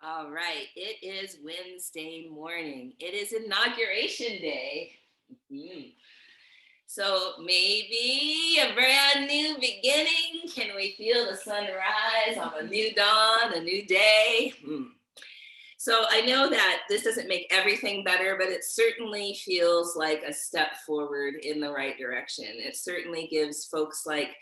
All right, it is Wednesday morning. It is Inauguration Day. Mhm. So maybe a brand new beginning. Can we feel the sunrise on a new dawn, a new day? So I know that this doesn't make everything better, but it certainly feels like a step forward in the right direction. It certainly gives folks like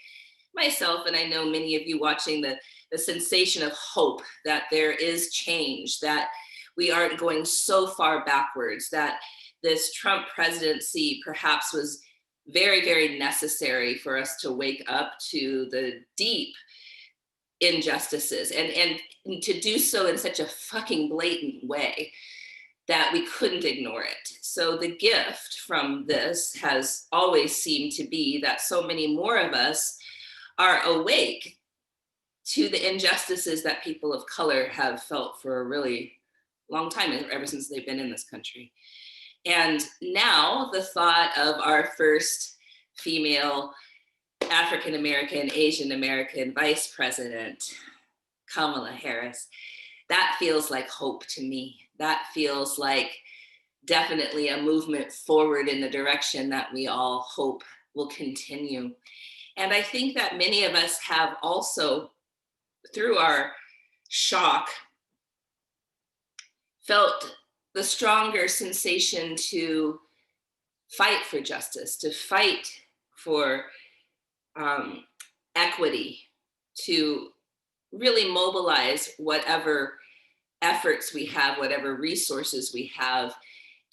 myself, and I know many of you watching, the sensation of hope that there is change, that we aren't going so far backwards, that this Trump presidency perhaps was very, very necessary for us to wake up to the deep injustices and to do so in such a fucking blatant way that we couldn't ignore it. So the gift from this has always seemed to be that so many more of us are awake to the injustices that people of color have felt for a really long time, ever since they've been in this country. And now the thought of our first female African American, Asian American vice president, Kamala Harris, that feels like hope to me. That feels like definitely a movement forward in the direction that we all hope will continue. And I think that many of us have also, through our shock, felt the stronger sensation to fight for justice, to fight for equity, to really mobilize whatever efforts we have, whatever resources we have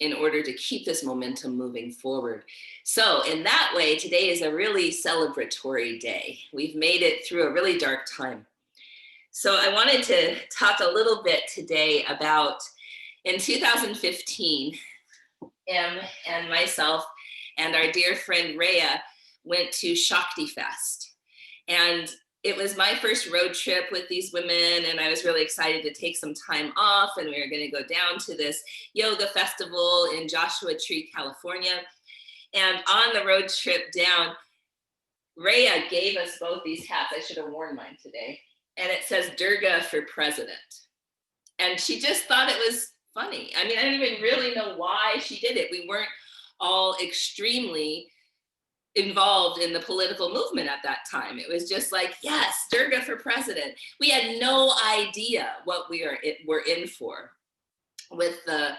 in order to keep this momentum moving forward. So in that way, today is a really celebratory day. We've made it through a really dark time. So I wanted to talk a little bit today about, in 2015, Em and myself and our dear friend Rhea went to Shakti Fest. And it was my first road trip with these women, and I was really excited to take some time off, and we were going to go down to this yoga festival in Joshua Tree, California. And on the road trip down, Rhea gave us both these hats. I should have worn mine today. And it says Durga for president. And she just thought it was funny. I mean, I didn't even really know why she did it. We weren't all extremely involved in the political movement at that time. It was just like, yes, Durga for president. We had no idea what were in for with the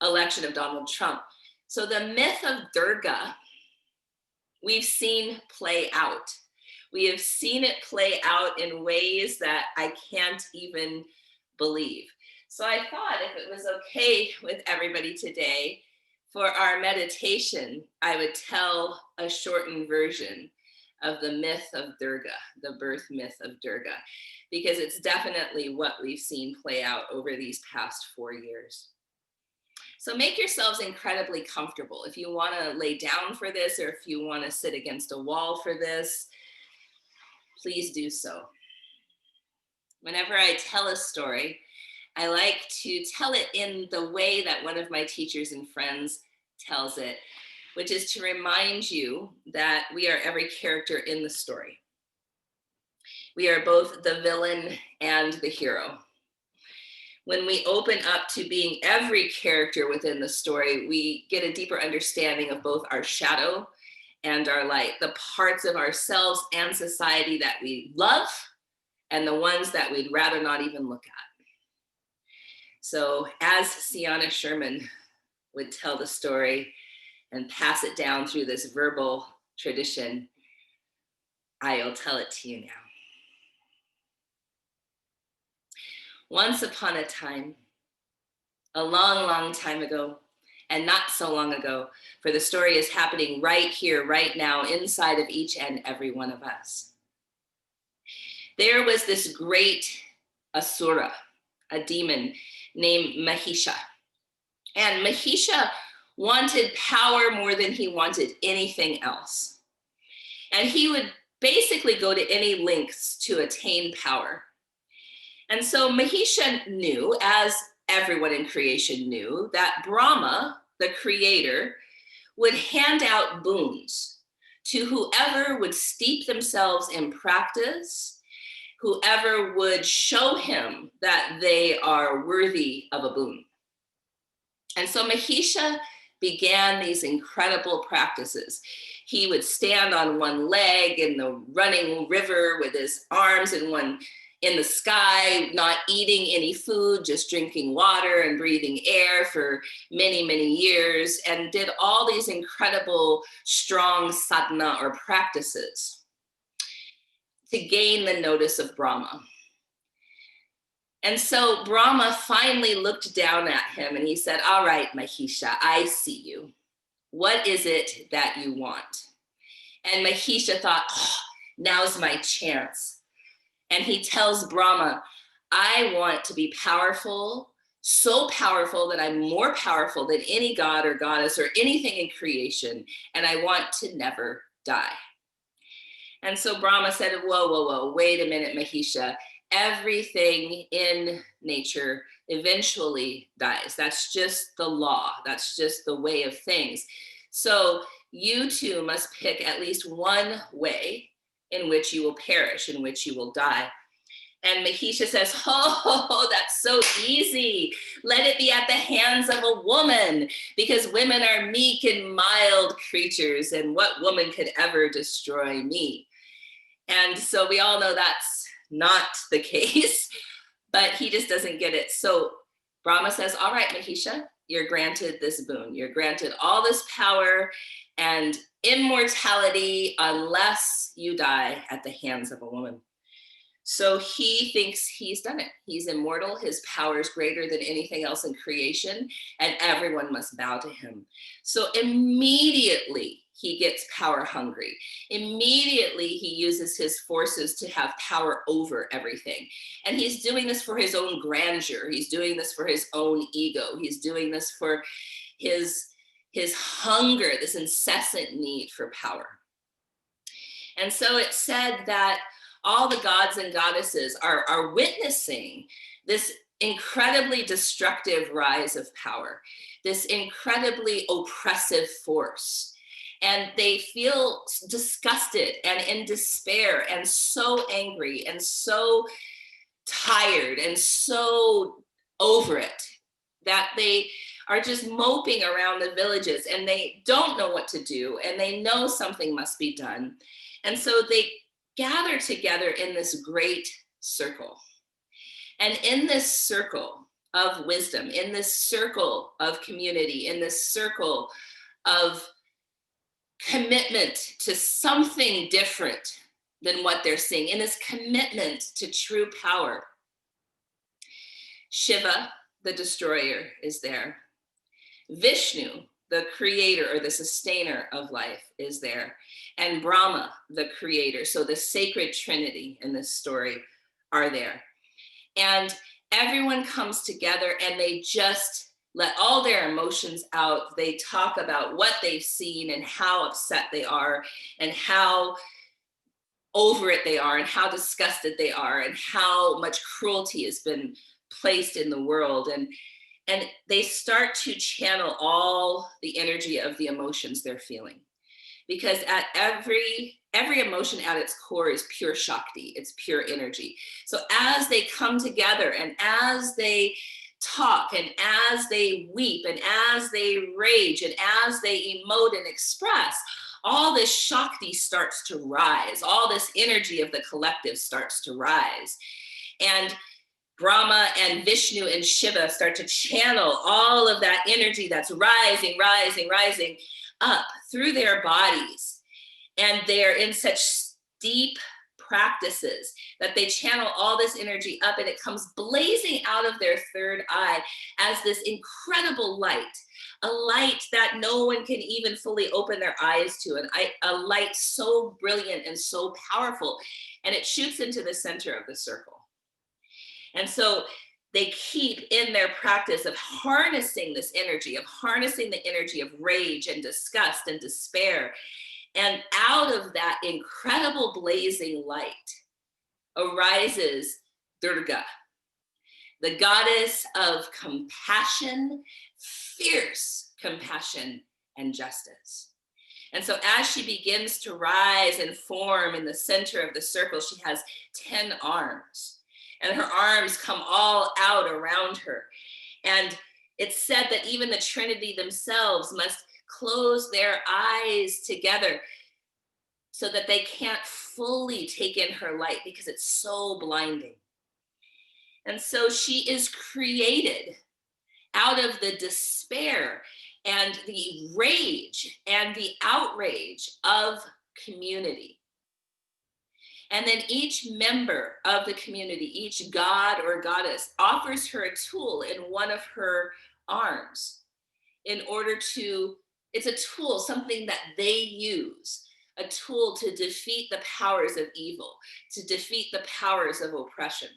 election of Donald Trump. So the myth of Durga, we've seen play out. We have seen it play out in ways that I can't even believe. So I thought if it was okay with everybody today, for our meditation, I would tell a shortened version of the myth of Durga, the birth myth of Durga, because it's definitely what we've seen play out over these past 4 years. So make yourselves incredibly comfortable. If you want to lay down for this, or if you want to sit against a wall for this, please do so. Whenever I tell a story, I like to tell it in the way that one of my teachers and friends tells it, which is to remind you that we are every character in the story. We are both the villain and the hero. When we open up to being every character within the story, we get a deeper understanding of both our shadow and our light, the parts of ourselves and society that we love and the ones that we'd rather not even look at. So as Sienna Sherman would tell the story and pass it down through this verbal tradition, I'll tell it to you now. Once upon a time, a long, long time ago, and not so long ago, for the story is happening right here, right now, inside of each and every one of us. There was this great asura, a demon named Mahisha. And Mahisha wanted power more than he wanted anything else. And he would basically go to any lengths to attain power. And so Mahisha knew, as everyone in creation knew, that Brahma, the creator, would hand out boons to whoever would steep themselves in practice, whoever would show him that they are worthy of a boon. And so Mahisha began these incredible practices. He would stand on one leg in the running river with his arms in the sky, not eating any food, just drinking water and breathing air for many, many years, and did all these incredible, strong sadhana or practices to gain the notice of Brahma. And so Brahma finally looked down at him and he said, all right, Mahisha, I see you. What is it that you want? And Mahisha thought, oh, now's my chance. And he tells Brahma, I want to be powerful, so powerful that I'm more powerful than any god or goddess or anything in creation, and I want to never die. And so Brahma said, whoa, whoa, whoa, wait a minute, Mahisha. Everything in nature eventually dies. That's just the law. That's just the way of things. So you too must pick at least one way in which you will perish, in which you will die. And Mahisha says, oh, that's so easy. Let it be at the hands of a woman, because women are meek and mild creatures, and what woman could ever destroy me? And so we all know that's not the case, but he just doesn't get it. So Brahma says, all right, Mahisha, you're granted this boon. You're granted all this power and immortality unless you die at the hands of a woman. So he thinks he's done it. He's immortal. His power is greater than anything else in creation, and everyone must bow to him. So immediately he gets power hungry. Immediately he uses his forces to have power over everything. And he's doing this for his own grandeur. He's doing this for his own ego. He's doing this for his hunger, this incessant need for power. And so it said that all the gods and goddesses are witnessing this incredibly destructive rise of power, this incredibly oppressive force. And they feel disgusted and in despair and so angry and so tired and so over it that they are just moping around the villages, and they don't know what to do, and they know something must be done. And so they gather together in this great circle. And in this circle of wisdom, in this circle of community, in this circle of commitment to something different than what they're seeing, in this commitment to true power, Shiva, the destroyer, is there. Vishnu, the creator or the sustainer of life, is there. And Brahma, the creator, so the sacred trinity in this story, are there. And everyone comes together and they just let all their emotions out. They talk about what they've seen and how upset they are and how over it they are and how disgusted they are and how much cruelty has been placed in the world. And they start to channel all the energy of the emotions they're feeling. Because at every emotion at its core is pure Shakti, it's pure energy. So as they come together and as they talk and as they weep and as they rage and as they emote and express, all this Shakti starts to rise. All this energy of the collective starts to rise. And Brahma and Vishnu and Shiva start to channel all of that energy that's rising, rising, rising up through their bodies. And they're in such deep practices that they channel all this energy up, and it comes blazing out of their third eye as this incredible light, a light that no one can even fully open their eyes to, and a light so brilliant and so powerful, and it shoots into the center of the circle. And so they keep in their practice of harnessing this energy, of harnessing the energy of rage and disgust and despair. And out of that incredible blazing light arises Durga, the goddess of compassion, fierce compassion and justice. And so as she begins to rise and form in the center of the circle, she has 10 arms. and her arms come all out around her. And it's said that even the Trinity themselves must close their eyes together so that they can't fully take in her light because it's so blinding. And so she is created out of the despair and the rage and the outrage of community. And then each member of the community, each god or goddess, offers her a tool in one of her arms in order to, it's a tool, something that they use, a tool to defeat the powers of evil, to defeat the powers of oppression.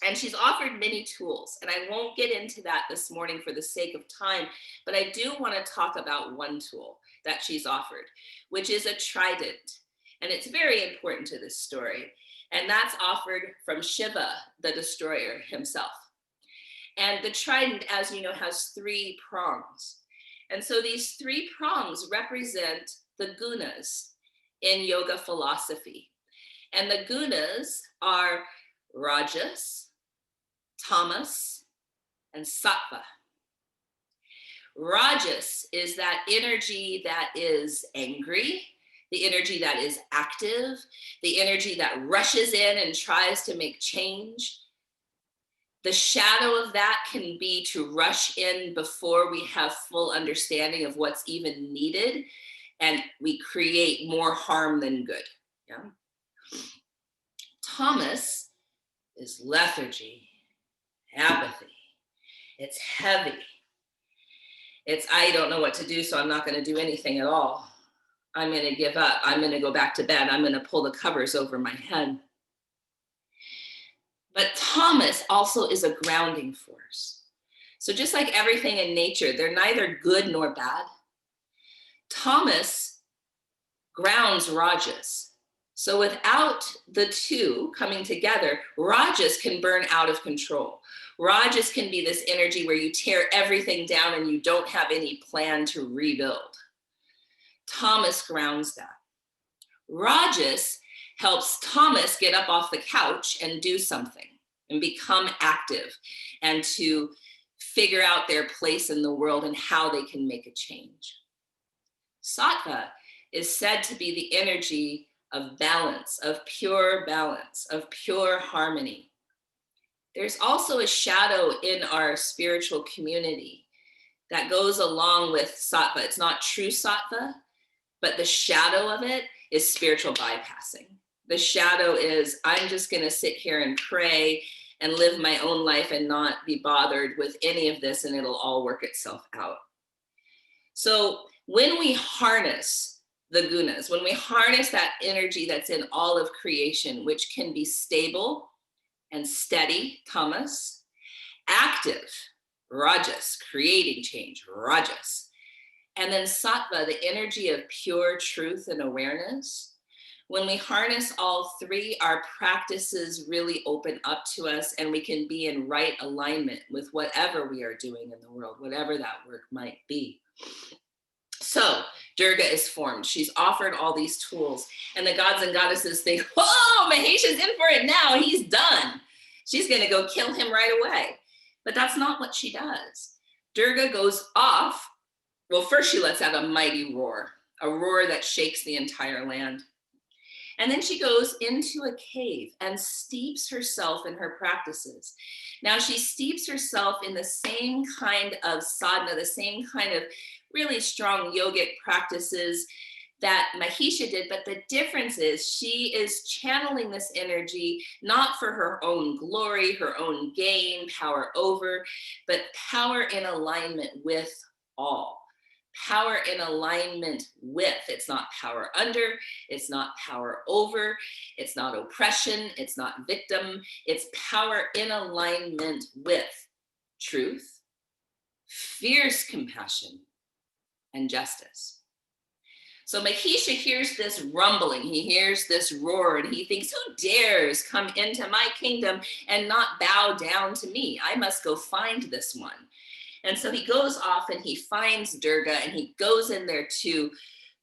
And she's offered many tools, and I won't get into that this morning for the sake of time, but I do want to talk about one tool that she's offered, which is a trident. And it's very important to this story. And that's offered from Shiva, the destroyer himself. And the trident, as you know, has 3 prongs. And so these 3 prongs represent the gunas in yoga philosophy. And the gunas are rajas, tamas, and sattva. Rajas is that energy that is angry, the energy that is active, the energy that rushes in and tries to make change. The shadow of that can be to rush in before we have full understanding of what's even needed, and we create more harm than good. Yeah. Tamas is lethargy, apathy. It's heavy. It's, I don't know what to do, so I'm not going to do anything at all. I'm going to give up. I'm going to go back to bed. I'm going to pull the covers over my head. But tamas also is a grounding force. So just like everything in nature, they're neither good nor bad. Tamas grounds rajas. So without the two coming together, rajas can burn out of control. Rajas can be this energy where you tear everything down and you don't have any plan to rebuild. Tamas grounds that. Rajas helps Tamas get up off the couch and do something and become active and to figure out their place in the world and how they can make a change. Sattva is said to be the energy of balance, of pure harmony. There's also a shadow in our spiritual community that goes along with sattva. It's not true sattva, but the shadow of it is spiritual bypassing. The shadow is, I'm just going to sit here and pray and live my own life and not be bothered with any of this, and it'll all work itself out. So when we harness the gunas, when we harness that energy that's in all of creation, which can be stable and steady, tamas, active, rajas, creating change, rajas, and then sattva, the energy of pure truth and awareness. When we harness all 3, our practices really open up to us and we can be in right alignment with whatever we are doing in the world, whatever that work might be. So Durga is formed. She's offered all these tools, and the gods and goddesses think, oh, Mahesha's in for it now. He's done. She's going to go kill him right away. But that's not what she does. Durga goes off. Well, first she lets out a mighty roar, a roar that shakes the entire land. And then she goes into a cave and steeps herself in her practices. Now she steeps herself in the same kind of sadhana, the same kind of really strong yogic practices that Mahesha did, but the difference is she is channeling this energy not for her own glory, her own gain, power over, but power in alignment with all. Power in alignment with, it's not power under, it's not power over, it's not oppression, it's not victim, it's power in alignment with truth, fierce compassion, and justice. So Mahesha hears this rumbling, he hears this roar, and he thinks, who dares come into my kingdom and not bow down to me? I must go find this one. And so he goes off and he finds Durga, and he goes in there to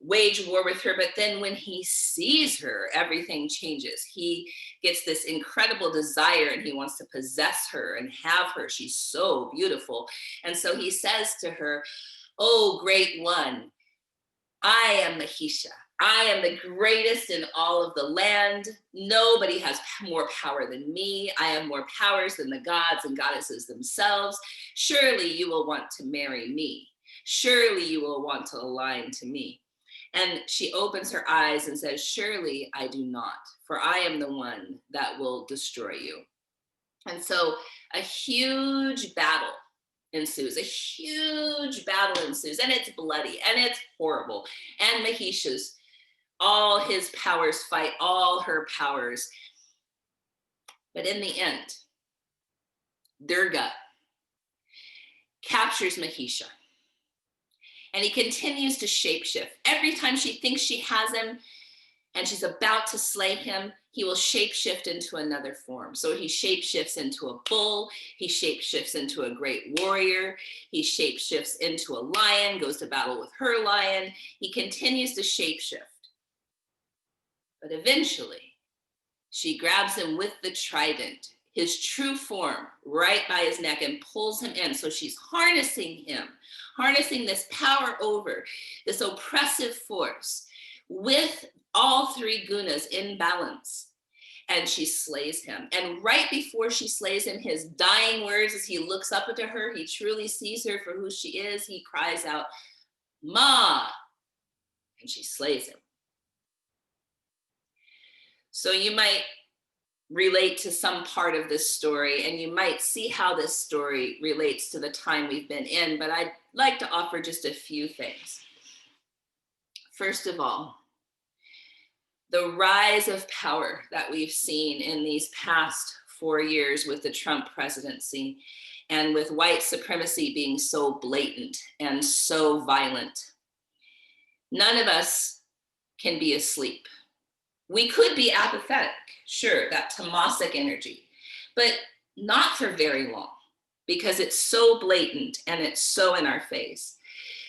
wage war with her. But then when he sees her, everything changes. He gets this incredible desire and he wants to possess her and have her. She's so beautiful. And so he says to her, "Oh, great one, I am Mahisha. I am the greatest in all of the land. Nobody has more power than me. I have more powers than the gods and goddesses themselves. Surely you will want to marry me. Surely you will want to align to me." And she opens her eyes and says, "Surely I do not, for I am the one that will destroy you." And so a huge battle ensues, and it's bloody and it's horrible. And Mahisha's, all his powers fight all her powers. But in the end, Durga captures Mahisha. And he continues to shapeshift. Every time she thinks she has him and she's about to slay him, he will shapeshift into another form. So he shapeshifts into a bull, he shapeshifts into a great warrior, he shapeshifts into a lion, goes to battle with her lion. He continues to shapeshift. But eventually, she grabs him with the trident, his true form, right by his neck, and pulls him in. So she's harnessing him, harnessing this power over, this oppressive force with all three gunas in balance. And she slays him. And right before she slays him, his dying words, as he looks up into her, he truly sees her for who she is. He cries out, "Ma!" And she slays him. So you might relate to some part of this story, and you might see how this story relates to the time we've been in, but I'd like to offer just a few things. First of all, the rise of power that we've seen in these past 4 years with the Trump presidency and with white supremacy being so blatant and so violent. None of us can be asleep. We could be apathetic, sure, that tamasic energy, but not for very long because it's so blatant and it's so in our face.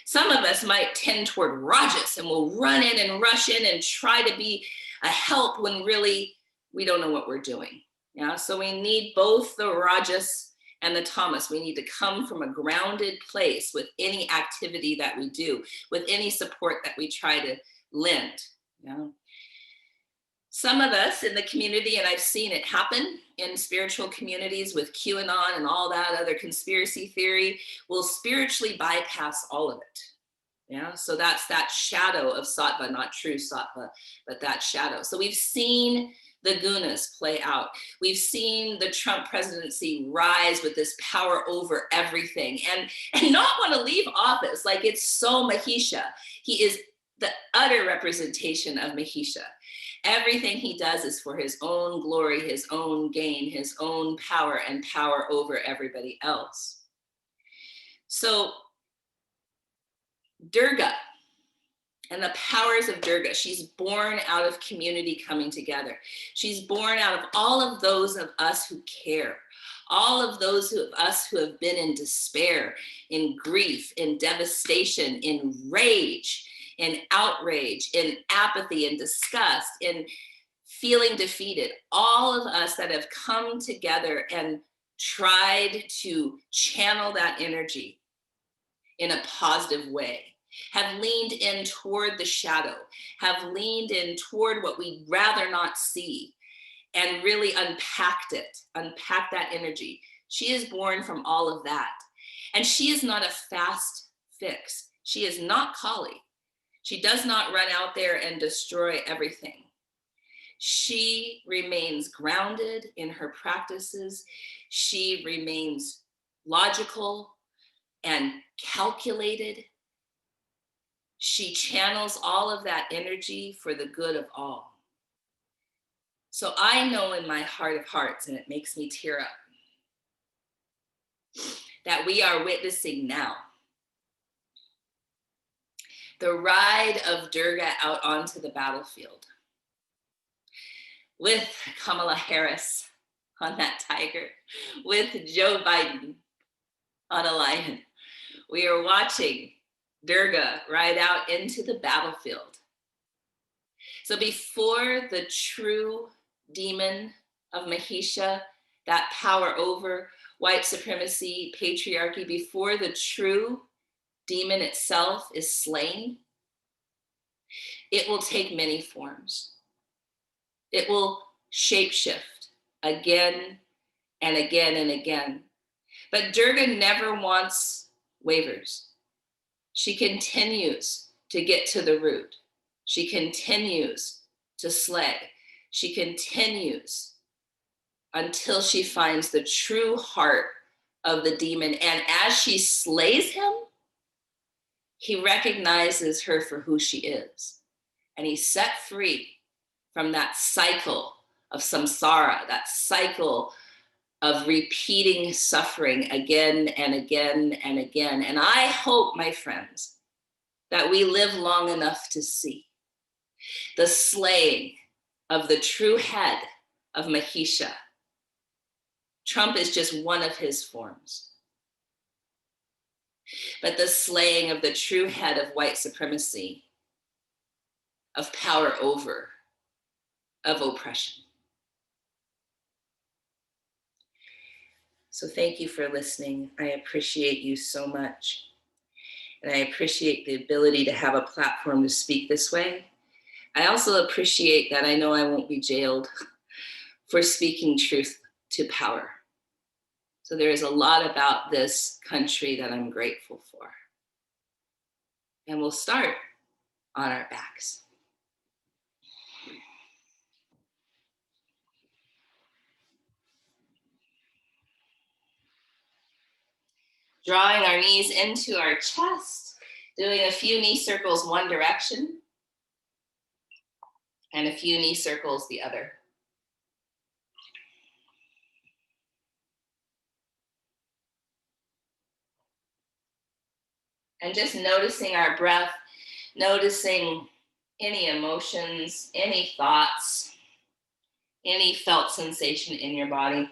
Some of us might tend toward rajas and will run in and rush in and try to be a help when really we don't know what we're doing. Yeah, so we need both the rajas and the tamas. We need to come from a grounded place with any activity that we do, with any support that we try to lend. Yeah. Some of us in the community, and I've seen it happen in spiritual communities with QAnon and all that other conspiracy theory, will spiritually bypass all of it. Yeah, so that's that shadow of sattva, not true sattva, but that shadow. So we've seen the gunas play out. We've seen the Trump presidency rise with this power over everything and not want to leave office. Like, it's so Mahisha. He is the utter representation of Mahisha. Everything he does is for his own glory, his own gain, his own power, and power over everybody else. So Durga and the powers of Durga, she's born out of community coming together. She's born out of all of those of us who care, all of those of us who have been in despair, in grief, in devastation, in rage, in outrage, in apathy, in disgust, in feeling defeated. All of us that have come together and tried to channel that energy in a positive way, have leaned in toward the shadow, have leaned in toward what we'd rather not see, and really unpacked that energy. She is born from all of that. And she is not a fast fix. She is not Kali. She does not run out there and destroy everything. She remains grounded in her practices. She remains logical and calculated. She channels all of that energy for the good of all. So I know in my heart of hearts, and it makes me tear up, that we are witnessing now the ride of Durga out onto the battlefield with Kamala Harris on that tiger, with Joe Biden on a lion. We are watching Durga right out into the battlefield. So before the true demon of Mahisha, that power over white supremacy, patriarchy, before the true demon itself is slain, it will take many forms. It will shapeshift again and again and again. But Durga never once wavers. She continues to get to the root. She continues to slay. She continues until she finds the true heart of the demon. And as she slays him, he recognizes her for who she is. And he's set free from that cycle of samsara, that cycle of repeating suffering again and again and again. And I hope, my friends, that we live long enough to see the slaying of the true head of Mahisha. Trump is just one of his forms. But the slaying of the true head of white supremacy, of power over, of oppression. So thank you for listening. I appreciate you so much. And I appreciate the ability to have a platform to speak this way. I also appreciate that I know I won't be jailed for speaking truth to power. So there is a lot about this country that I'm grateful for. And we'll start on our backs. Drawing our knees into our chest, doing a few knee circles one direction, and a few knee circles the other. And just noticing our breath, noticing any emotions, any thoughts, any felt sensation in your body.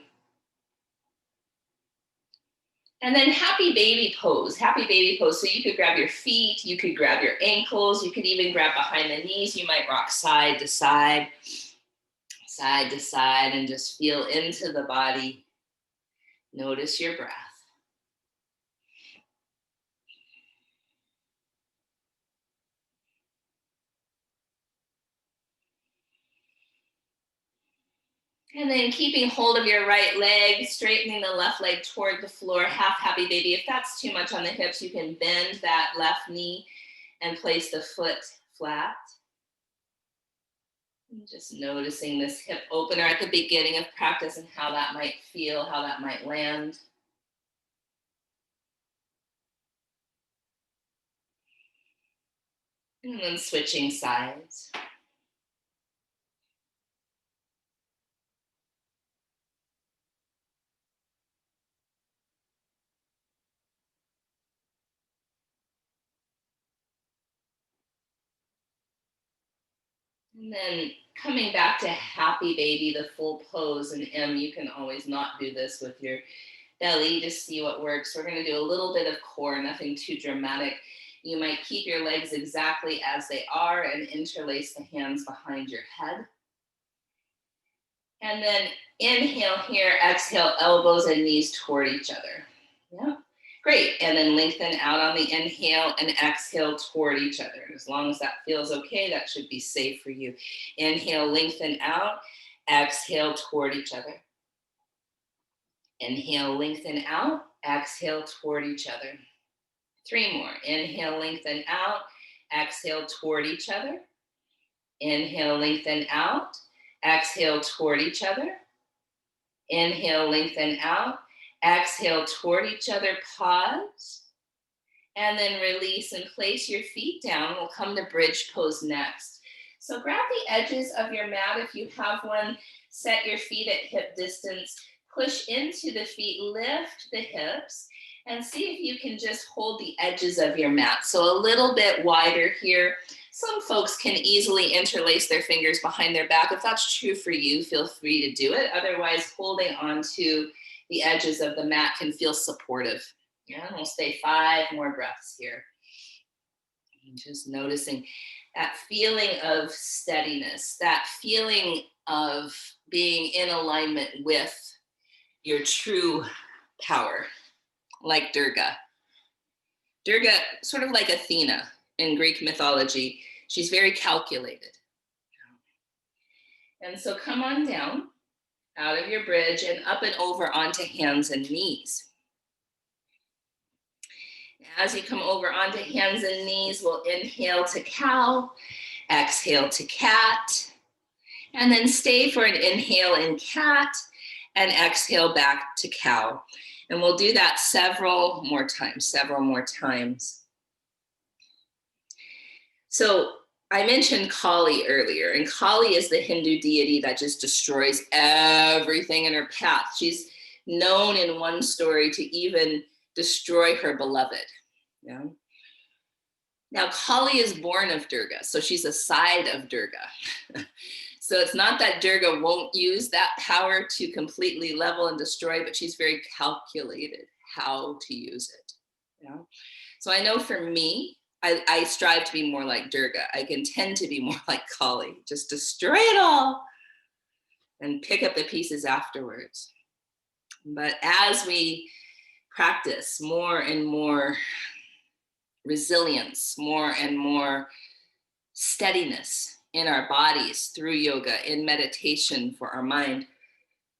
And then happy baby pose, happy baby pose. So you could grab your feet, you could grab your ankles, you could even grab behind the knees. You might rock side to side, and just feel into the body. Notice your breath. And then keeping hold of your right leg, straightening the left leg toward the floor, half happy baby. If that's too much on the hips, you can bend that left knee and place the foot flat. And just noticing this hip opener at the beginning of practice and how that might feel, how that might land. And then switching sides. And then coming back to happy baby, the full pose. And M, you can always not do this with your belly to see what works. We're going to do a little bit of core, nothing too dramatic. You might keep your legs exactly as they are and interlace the hands behind your head. And then inhale here, exhale, elbows and knees toward each other. Yeah, great. And then lengthen out on the inhale and exhale toward each other. And as long as that feels okay, that should be safe for you. Inhale, lengthen out, exhale toward each other. Inhale, lengthen out, exhale toward each other. 3 more. Inhale, lengthen out, exhale toward each other. Inhale, lengthen out, exhale toward each other. Inhale, lengthen out, exhale toward each other, pause. And then release and place your feet down. We'll come to bridge pose next. So grab the edges of your mat if you have one. Set your feet at hip distance. Push into the feet, lift the hips, and see if you can just hold the edges of your mat. So a little bit wider here. Some folks can easily interlace their fingers behind their back. If that's true for you, feel free to do it. Otherwise, holding onto the edges of the mat can feel supportive. Yeah, we'll stay 5 more breaths here. Just noticing that feeling of steadiness, that feeling of being in alignment with your true power, like Durga. Durga, sort of like Athena in Greek mythology, she's very calculated. And so come on down out of your bridge and up and over onto hands and knees. As you come over onto hands and knees, we'll inhale to cow, exhale to cat, and then stay for an inhale in cat and exhale back to cow. And we'll do that several more times. So I mentioned Kali earlier, and Kali is the Hindu deity that just destroys everything in her path. She's known in one story to even destroy her beloved. Yeah. Now, Kali is born of Durga, so she's a side of Durga. So it's not that Durga won't use that power to completely level and destroy, but she's very calculated how to use it. Yeah. So I know for me, I strive to be more like Durga. I can tend to be more like Kali, just destroy it all and pick up the pieces afterwards. But as we practice more and more resilience, more and more steadiness in our bodies through yoga, in meditation for our mind,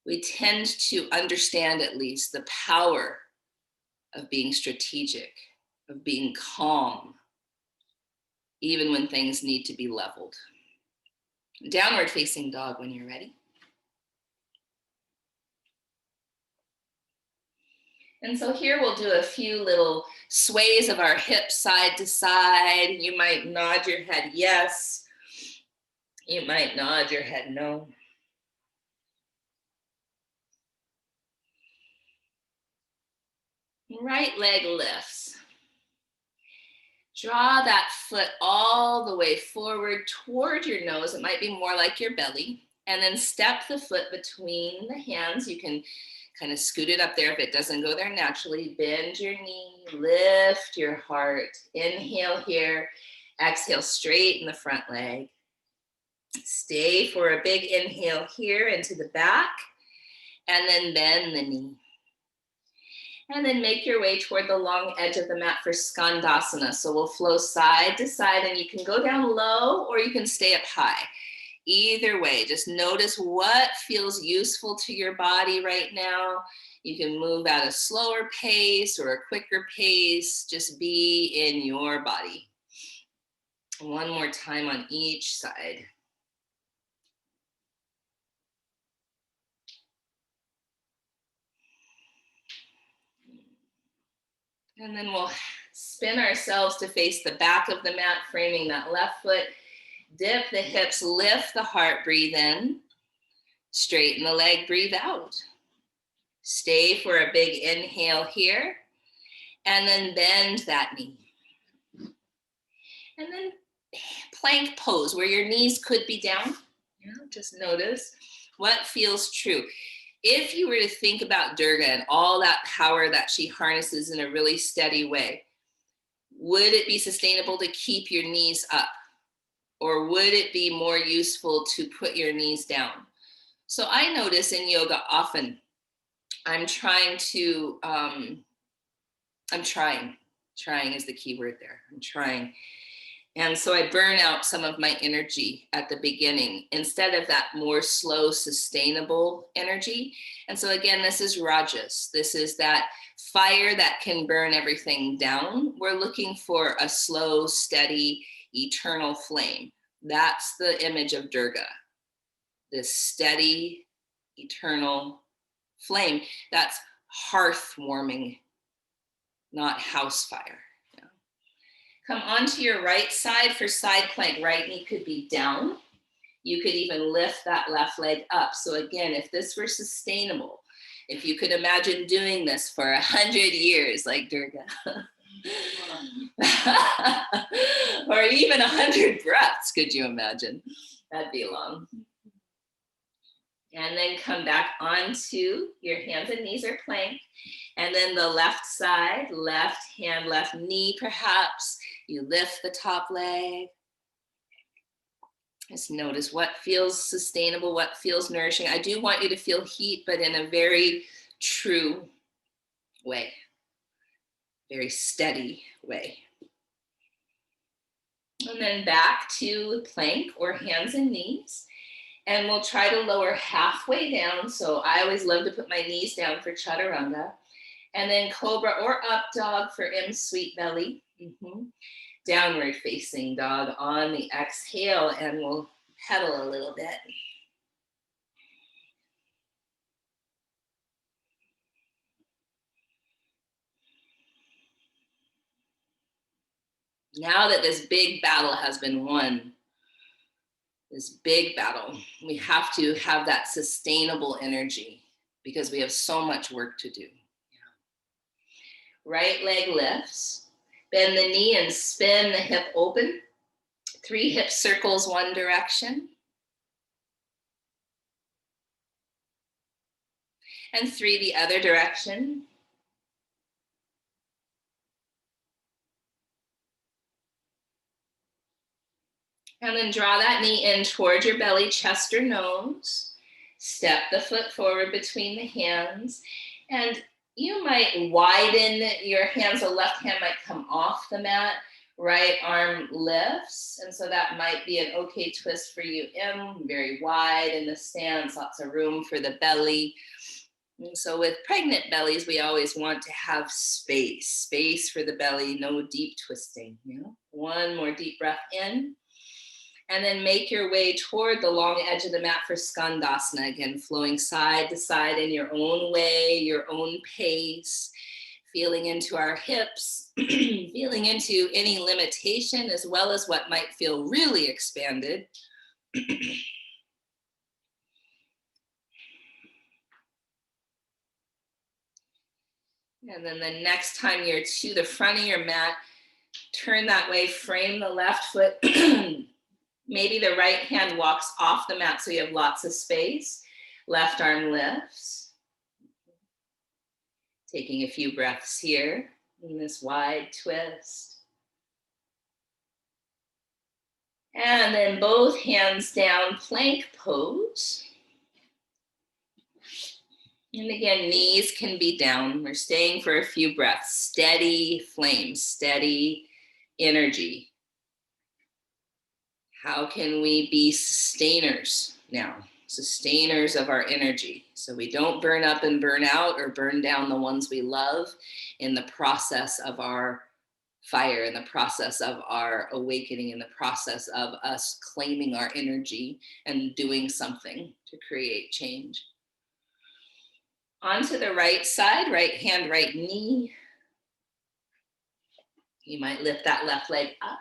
we tend to understand at least the power of being strategic, of being calm, even when things need to be leveled. Downward facing dog when you're ready. And so here we'll do a few little sways of our hips side to side. You might nod your head yes. You might nod your head no. Right leg lifts. Draw that foot all the way forward toward your nose. It might be more like your belly. And then step the foot between the hands. You can kind of scoot it up there if it doesn't go there naturally. Bend your knee, lift your heart. Inhale here. Exhale, straighten the front leg. Stay for a big inhale here into the back. And then bend the knee. And then make your way toward the long edge of the mat for Skandasana. So we'll flow side to side, and you can go down low or you can stay up high. Either way, just notice what feels useful to your body right now. You can move at a slower pace or a quicker pace. Just be in your body. One more time on each side. And then we'll spin ourselves to face the back of the mat, framing that left foot. Dip the hips, lift the heart, breathe in. Straighten the leg, breathe out. Stay for a big inhale here. And then bend that knee. And then plank pose, where your knees could be down. Yeah, just notice what feels true. If you were to think about Durga and all that power that she harnesses in a really steady way, would it be sustainable to keep your knees up? Or would it be more useful to put your knees down? So I notice in yoga often, trying is the key word there. I'm trying. And so I burn out some of my energy at the beginning instead of that more slow, sustainable energy. And so again, this is Rajas. This is that fire that can burn everything down. We're looking for a slow, steady, eternal flame. That's the image of Durga. This steady, eternal flame. That's hearth warming, not house fire. Come onto your right side for side plank. Right knee could be down. You could even lift that left leg up. So again, if this were sustainable, if you could imagine doing this for 100 years like Durga, or even 100 breaths, could you imagine? That'd be long. And then come back onto your hands and knees or plank. And then the left side, left hand, left knee perhaps, You lift the top leg. Just notice what feels sustainable, what feels nourishing. I do want you to feel heat, but in a very true way, very steady way. And then back to plank or hands and knees. And we'll try to lower halfway down. So I always love to put my knees down for chaturanga. And then cobra or up dog for M sweet belly. Downward facing dog on the exhale, and we'll pedal a little bit. Now that this big battle has been won, this big battle, we have to have that sustainable energy because we have so much work to do. Right leg lifts, bend the knee and spin the hip open. 3 hip circles one direction. And 3 the other direction. And then draw that knee in toward your belly, chest or nose. Step the foot forward between the hands. And you might widen your hands. The left hand might come off the mat. Right arm lifts. And so that might be an okay twist for you. Very wide in the stance, lots of room for the belly. And so with pregnant bellies, we always want to have space for the belly, no deep twisting. One more deep breath in. And then make your way toward the long edge of the mat for Skandasana. Again, flowing side to side in your own way, your own pace. Feeling into our hips, feeling into any limitation as well as what might feel really expanded. And then the next time you're to the front of your mat, turn that way, frame the left foot. Maybe the right hand walks off the mat so you have lots of space. Left arm lifts. Taking a few breaths here in this wide twist. And then both hands down, plank pose. And again, knees can be down. We're staying for a few breaths. Steady flame, steady energy. How can we be sustainers now? Sustainers of our energy. So we don't burn up and burn out or burn down the ones we love in the process of our fire, in the process of our awakening, in the process of us claiming our energy and doing something to create change. Onto the right side, right hand, right knee. You might lift that left leg up.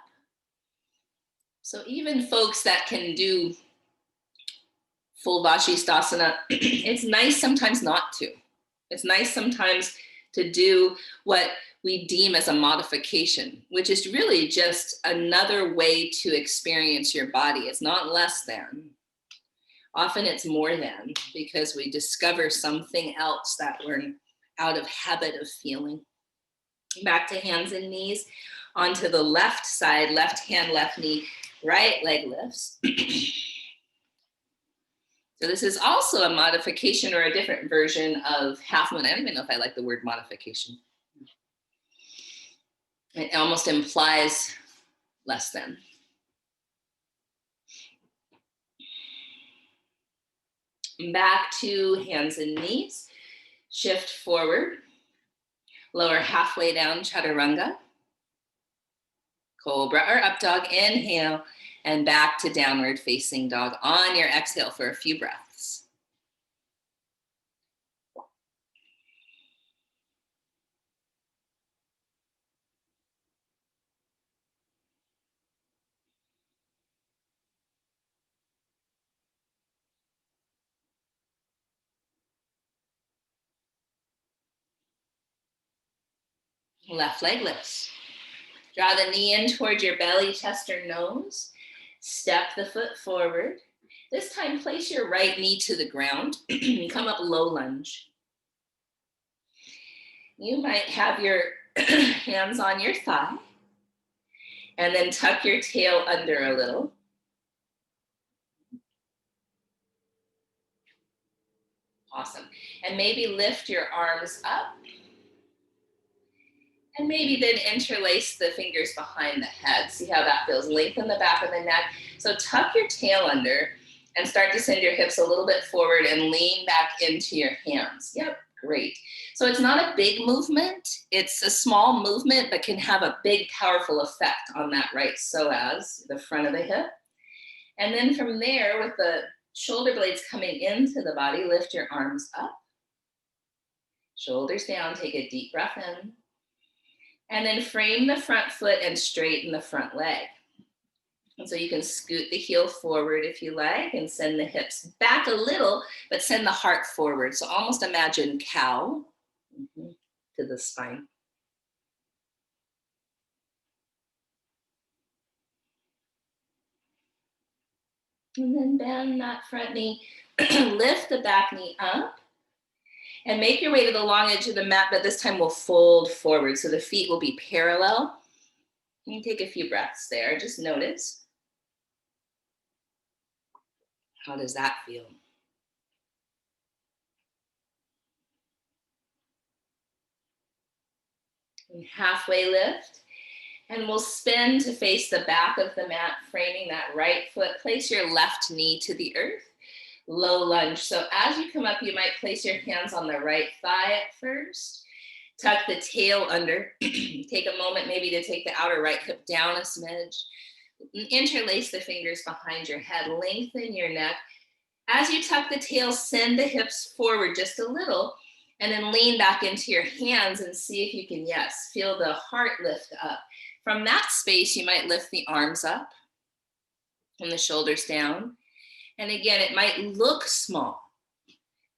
So even folks that can do full Vashisthasana, it's nice sometimes not to. It's nice sometimes to do what we deem as a modification, which is really just another way to experience your body. It's not less than. Often it's more than, because we discover something else that we're out of habit of feeling. Back to hands and knees. Onto the left side, left hand, left knee, right leg lifts. So this is also a modification or a different version of half moon. I don't even know if I like the word modification. It almost implies less than. Back to hands and knees. Shift forward. Lower halfway down, chaturanga. Cobra or up dog, inhale. And back to downward facing dog on your exhale for a few breaths. Left leg lifts. Draw the knee in toward your belly, chest, or nose. Step the foot forward. This time, place your right knee to the ground. Come up low lunge. You might have your hands on your thigh. And then tuck your tail under a little. Awesome. And maybe lift your arms up. And maybe then interlace the fingers behind the head. See how that feels? Lengthen the back of the neck. So tuck your tail under and start to send your hips a little bit forward and lean back into your hands. Yep, great. So it's not a big movement. It's a small movement, but can have a big, powerful effect on that right psoas, the front of the hip. And then from there, with the shoulder blades coming into the body, lift your arms up. Shoulders down, take a deep breath in. And then frame the front foot and straighten the front leg. And so you can scoot the heel forward if you like and send the hips back a little, but send the heart forward. So almost imagine cow to the spine. And then bend that front knee, lift the back knee up. And make your way to the long edge of the mat, but this time we'll fold forward. So the feet will be parallel. You can take a few breaths there. Just notice. How does that feel? And halfway lift. And we'll spin to face the back of the mat, framing that right foot. Place your left knee to the earth. Low lunge. So as you come up, you might place your hands on the right thigh at first. Tuck the tail under. Take a moment maybe to take the outer right hip down a smidge. Interlace the fingers behind your head. Lengthen your neck. As you tuck the tail, send the hips forward just a little, and then lean back into your hands and see if you can, yes, feel the heart lift up. From that space, you might lift the arms up and the shoulders down. And again, it might look small,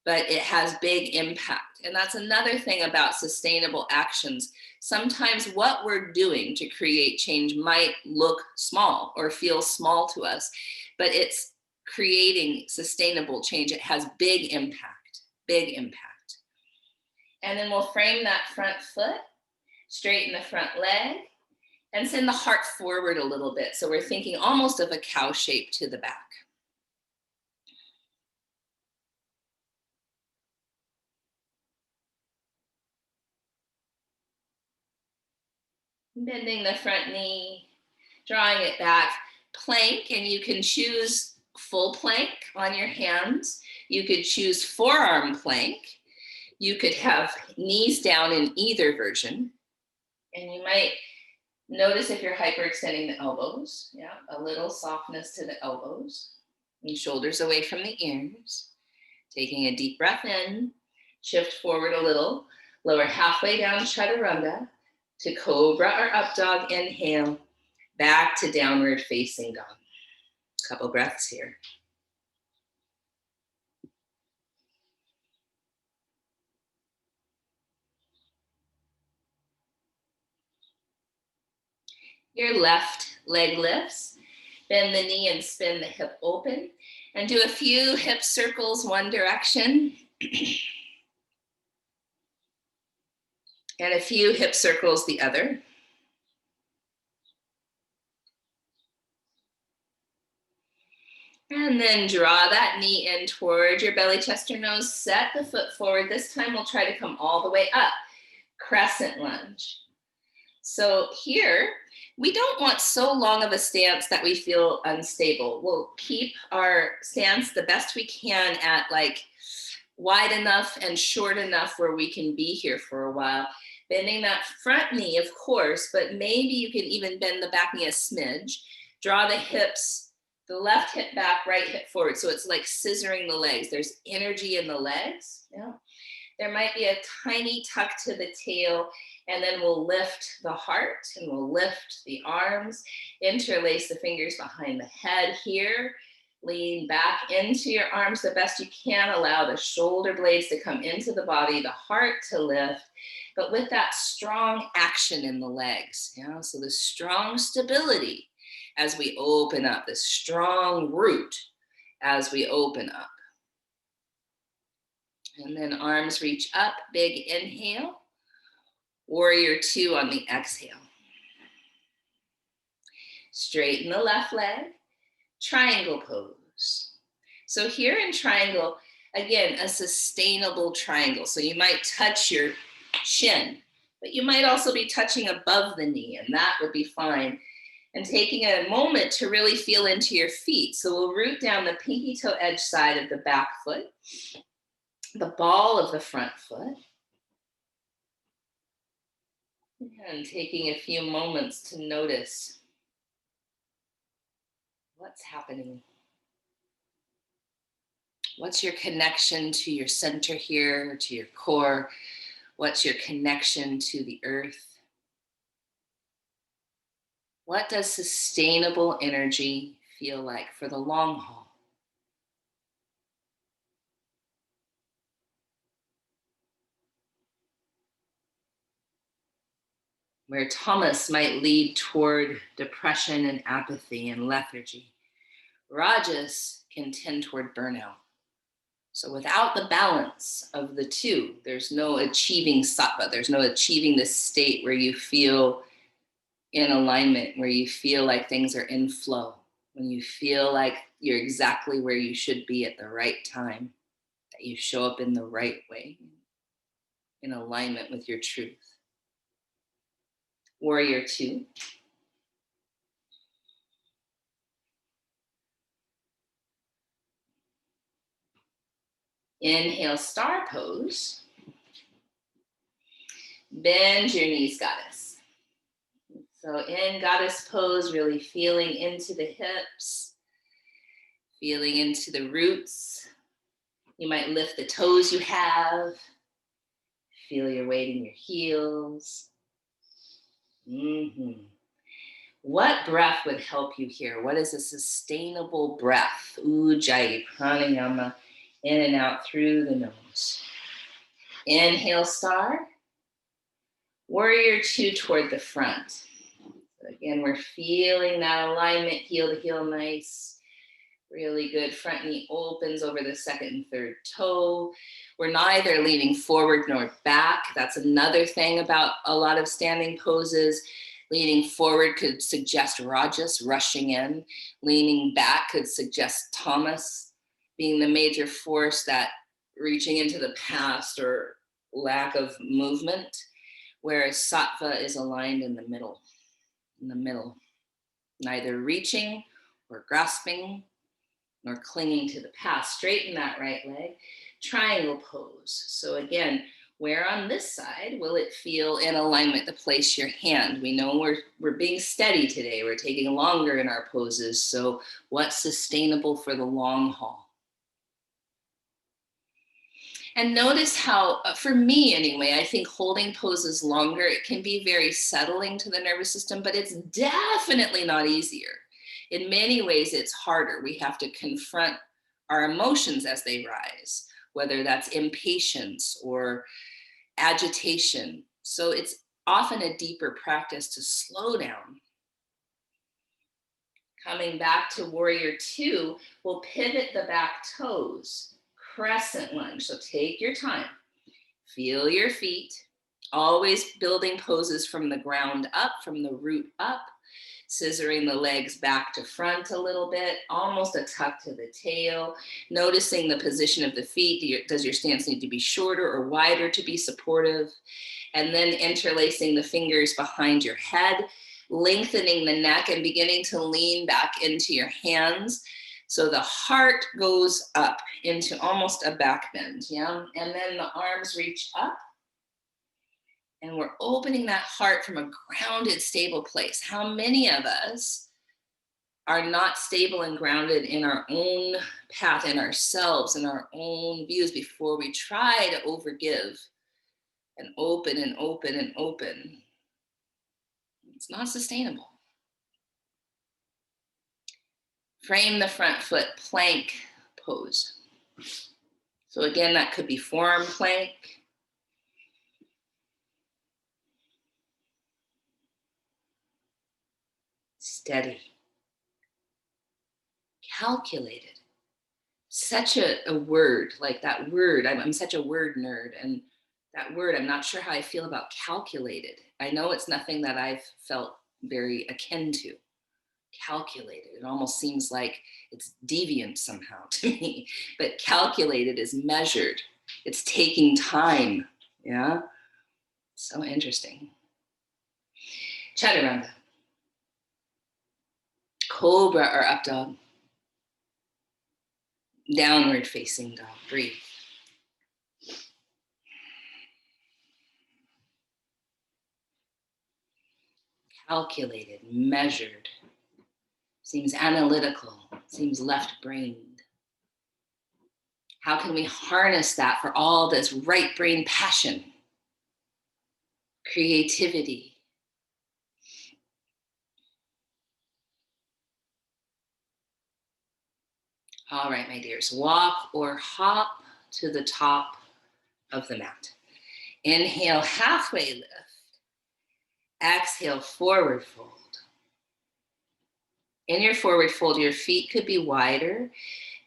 but it has big impact. And that's another thing about sustainable actions. Sometimes what we're doing to create change might look small or feel small to us, but it's creating sustainable change. It has big impact, big impact. And then we'll frame that front foot, straighten the front leg, and send the heart forward a little bit. So we're thinking almost of a cow shape to the back. Bending the front knee, drawing it back, plank, and you can choose full plank on your hands. You could choose forearm plank. You could have knees down in either version. And you might notice if you're hyperextending the elbows. Yeah, a little softness to the elbows. And shoulders away from the ears. Taking a deep breath in, shift forward a little, lower halfway down chaturanga to cobra or up dog, inhale, back to downward facing dog. Couple breaths here. Your left leg lifts, bend the knee and spin the hip open, and do a few hip circles one direction, and a few hip circles the other. And then draw that knee in toward your belly, chest, or nose. Set the foot forward. This time we'll try to come all the way up. Crescent lunge. So here, we don't want so long of a stance that we feel unstable. We'll keep our stance the best we can at like wide enough and short enough where we can be here for a while. Bending that front knee, of course, but maybe you can even bend the back knee a smidge. Draw the hips, the left hip back, right hip forward. So it's like scissoring the legs. There's energy in the legs. Yeah. There might be a tiny tuck to the tail, and then we'll lift the heart and we'll lift the arms, interlace the fingers behind the head here, lean back into your arms the best you can, allow the shoulder blades to come into the body, the heart to lift, but with that strong action in the legs. Yeah? So the strong stability as we open up, the strong root as we open up. And then arms reach up, big inhale. Warrior two on the exhale. Straighten the left leg, triangle pose. So here in triangle, again, a sustainable triangle. So you might touch your shin, but you might also be touching above the knee, and that would be fine. And taking a moment to really feel into your feet. So we'll root down the pinky toe edge side of the back foot, the ball of the front foot, and taking a few moments to notice what's happening. What's your connection to your center here, to your core? What's your connection to the earth? What does sustainable energy feel like for the long haul? Where tamas might lead toward depression and apathy and lethargy, rajas can tend toward burnout. So without the balance of the two, there's no achieving sattva. There's no achieving this state where you feel in alignment, where you feel like things are in flow, when you feel like you're exactly where you should be at the right time, that you show up in the right way, in alignment with your truth. Warrior two. Inhale, star pose. Bend your knees, goddess. So in goddess pose, really feeling into the hips, feeling into the roots. You might lift the toes you have. Feel your weight in your heels. Mm-hmm. What breath would help you here? What is a sustainable breath? Ujjayi pranayama, in and out through the nose. Inhale, star. Warrior two toward the front. So again, we're feeling that alignment, heel to heel, nice. Really good. Front knee opens over the second and third toe. We're neither leaning forward nor back. That's another thing about a lot of standing poses. Leaning forward could suggest rajas rushing in. Leaning back could suggest tamas being the major force, that reaching into the past or lack of movement, whereas sattva is aligned in the middle, neither reaching or grasping nor clinging to the past. Straighten that right leg, triangle pose. So again, where on this side will it feel in alignment to place your hand? We know we're being steady today. We're taking longer in our poses. So what's sustainable for the long haul? And notice how, for me anyway, I think holding poses longer, it can be very settling to the nervous system, but it's definitely not easier. In many ways, it's harder. We have to confront our emotions as they rise, whether that's impatience or agitation. So it's often a deeper practice to slow down. Coming back to warrior two, we'll pivot the back toes, crescent lunge. So take your time, feel your feet, always building poses from the ground up, from the root up, scissoring the legs back to front a little bit, almost a tuck to the tail, noticing the position of the feet. Does your stance need to be shorter or wider to be supportive? And then interlacing the fingers behind your head, lengthening the neck and beginning to lean back into your hands. So the heart goes up into almost a back bend, yeah? And then the arms reach up. And we're opening that heart from a grounded, stable place. How many of us are not stable and grounded in our own path, in ourselves, in our own views before we try to overgive and open and open and open? It's not sustainable. Frame the front foot, plank pose. So again, that could be forearm plank. Steady. Calculated. Such a word, like that word. I'm such a word nerd. And that word, I'm not sure how I feel about calculated. I know it's nothing that I've felt very akin to. calculated. It almost seems like it's deviant somehow to me, but calculated is measured. It's taking time. Yeah. So interesting. Chaturanga. Cobra or up dog. Downward facing dog. Breathe. Calculated, measured. Seems analytical. Seems left-brained. How can we harness that for all this right brain passion, creativity? All right, my dears, walk or hop to the top of the mat. Inhale, halfway lift. Exhale, forward fold. In your forward fold, your feet could be wider.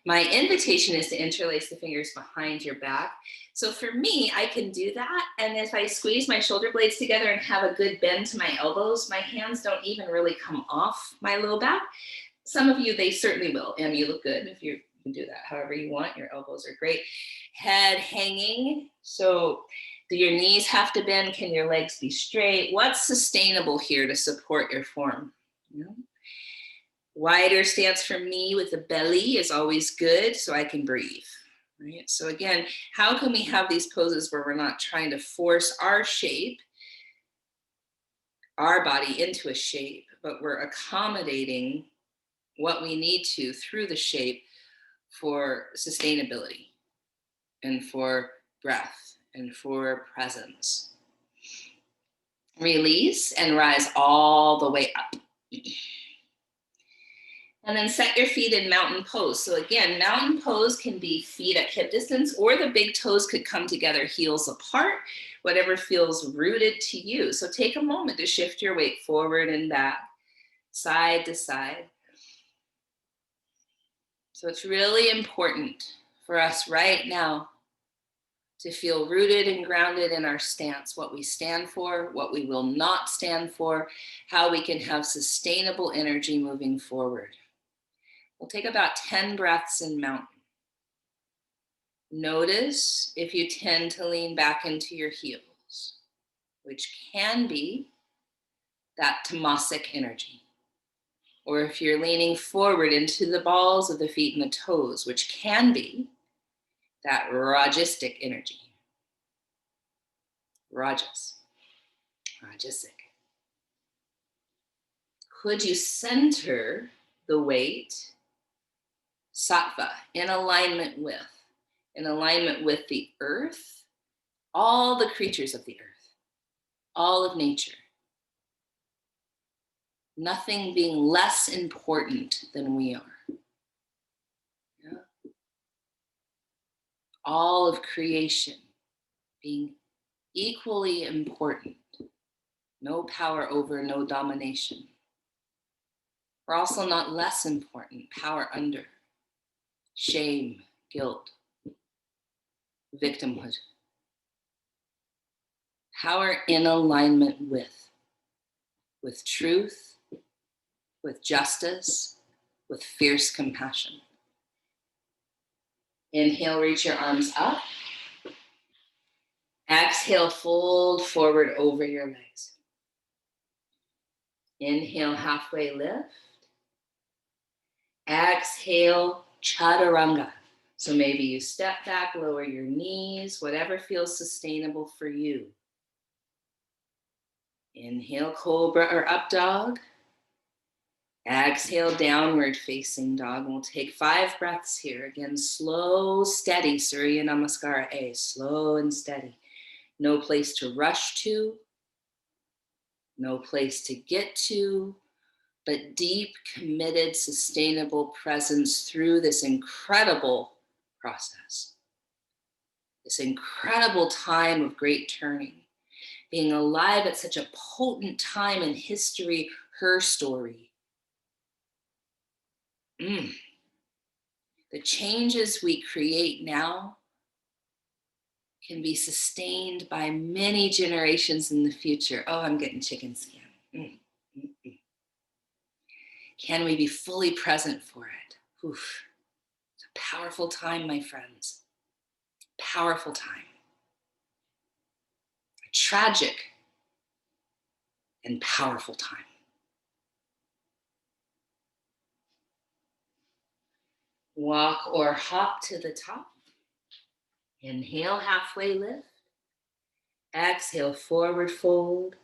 My invitation is to interlace the fingers behind your back. So for me, I can do that. And if I squeeze my shoulder blades together and have a good bend to my elbows, my hands don't even really come off my low back. Some of you, they certainly will. And you look good if you can do that however you want. Your elbows are great. Head hanging. So do your knees have to bend? Can your legs be straight? What's sustainable here to support your form? You know? Wider stance for me with the belly is always good so I can breathe. Right? So again, how can we have these poses where we're not trying to force our shape, our body into a shape, but we're accommodating what we need to through the shape for sustainability and for breath and for presence. Release and rise all the way up. And then set your feet in mountain pose. So again, mountain pose can be feet at hip distance, or the big toes could come together, heels apart, whatever feels rooted to you. So take a moment to shift your weight forward and back, side to side. So it's really important for us right now to feel rooted and grounded in our stance, what we stand for, what we will not stand for, how we can have sustainable energy moving forward. We'll take about 10 breaths in mountain. Notice if you tend to lean back into your heels, which can be that tamasic energy. Or if you're leaning forward into the balls of the feet and the toes, which can be that rajasic energy. Rajasic. Could you center the weight sattva in alignment with the earth, all the creatures of the earth, all of nature. Nothing being less important than we are. Yeah? All of creation being equally important. No power over, no domination. We're also not less important, power under, shame, guilt, victimhood. Power in alignment with truth, with justice, with fierce compassion. Inhale, reach your arms up. Exhale, fold forward over your legs. Inhale, halfway lift. Exhale, chaturanga. So maybe you step back, lower your knees, whatever feels sustainable for you. Inhale, cobra or up dog. Exhale, downward facing dog. We'll take 5 breaths here. Again, slow, steady, Surya Namaskara A, slow and steady. No place to rush to, no place to get to, but deep, committed, sustainable presence through this incredible process. This incredible time of great turning. Being alive at such a potent time in history, her story. The changes we create now can be sustained by many generations in the future. Oh, I'm getting chicken skin. Can we be fully present for it? Oof. It's a powerful time, my friends. Powerful time. A tragic and powerful time. Walk or hop to the top. Inhale, halfway lift. Exhale, forward fold.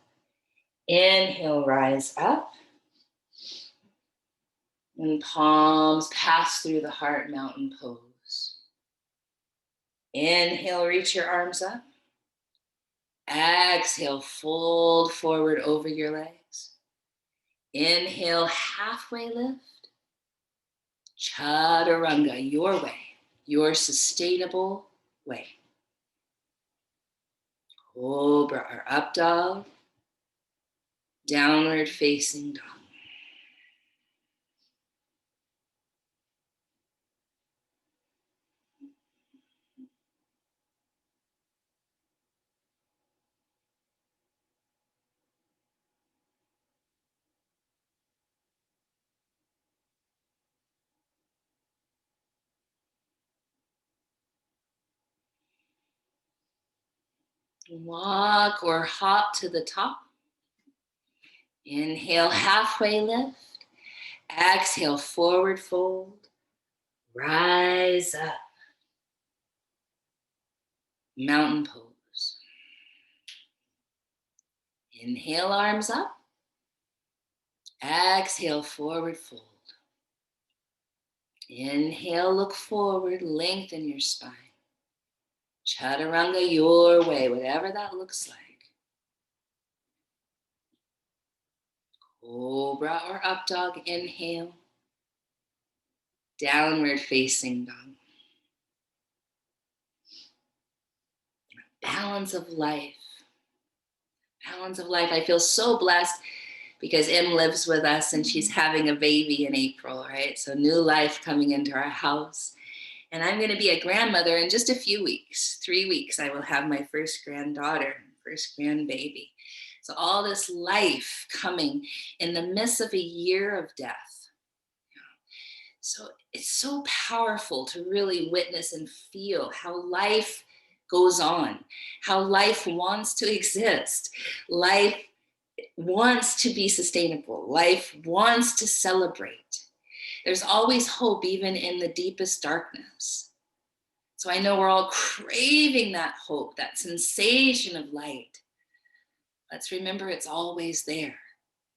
Inhale, rise up. And palms pass through the heart, mountain pose. Inhale, reach your arms up. Exhale, fold forward over your legs. Inhale, halfway lift. Chaturanga, your way, your sustainable way. Cobra or up dog. Downward facing dog. Walk or hop to the top. Inhale, halfway lift. Exhale, forward fold. Rise up. Mountain pose. Inhale, arms up. Exhale, forward fold. Inhale, look forward, lengthen your spine. Chaturanga your way, whatever that looks like. Cobra or up dog, inhale. Downward facing dog. Balance of life. Balance of life. I feel so blessed because Em lives with us and she's having a baby in April, right? So new life coming into our house. And I'm going to be a grandmother in just a few weeks. 3 weeks, I will have my first granddaughter, first grandbaby. So all this life coming in the midst of a year of death. So it's so powerful to really witness and feel how life goes on, how life wants to exist. Life wants to be sustainable. Life wants to celebrate. There's always hope, even in the deepest darkness. So I know we're all craving that hope, that sensation of light. Let's remember it's always there.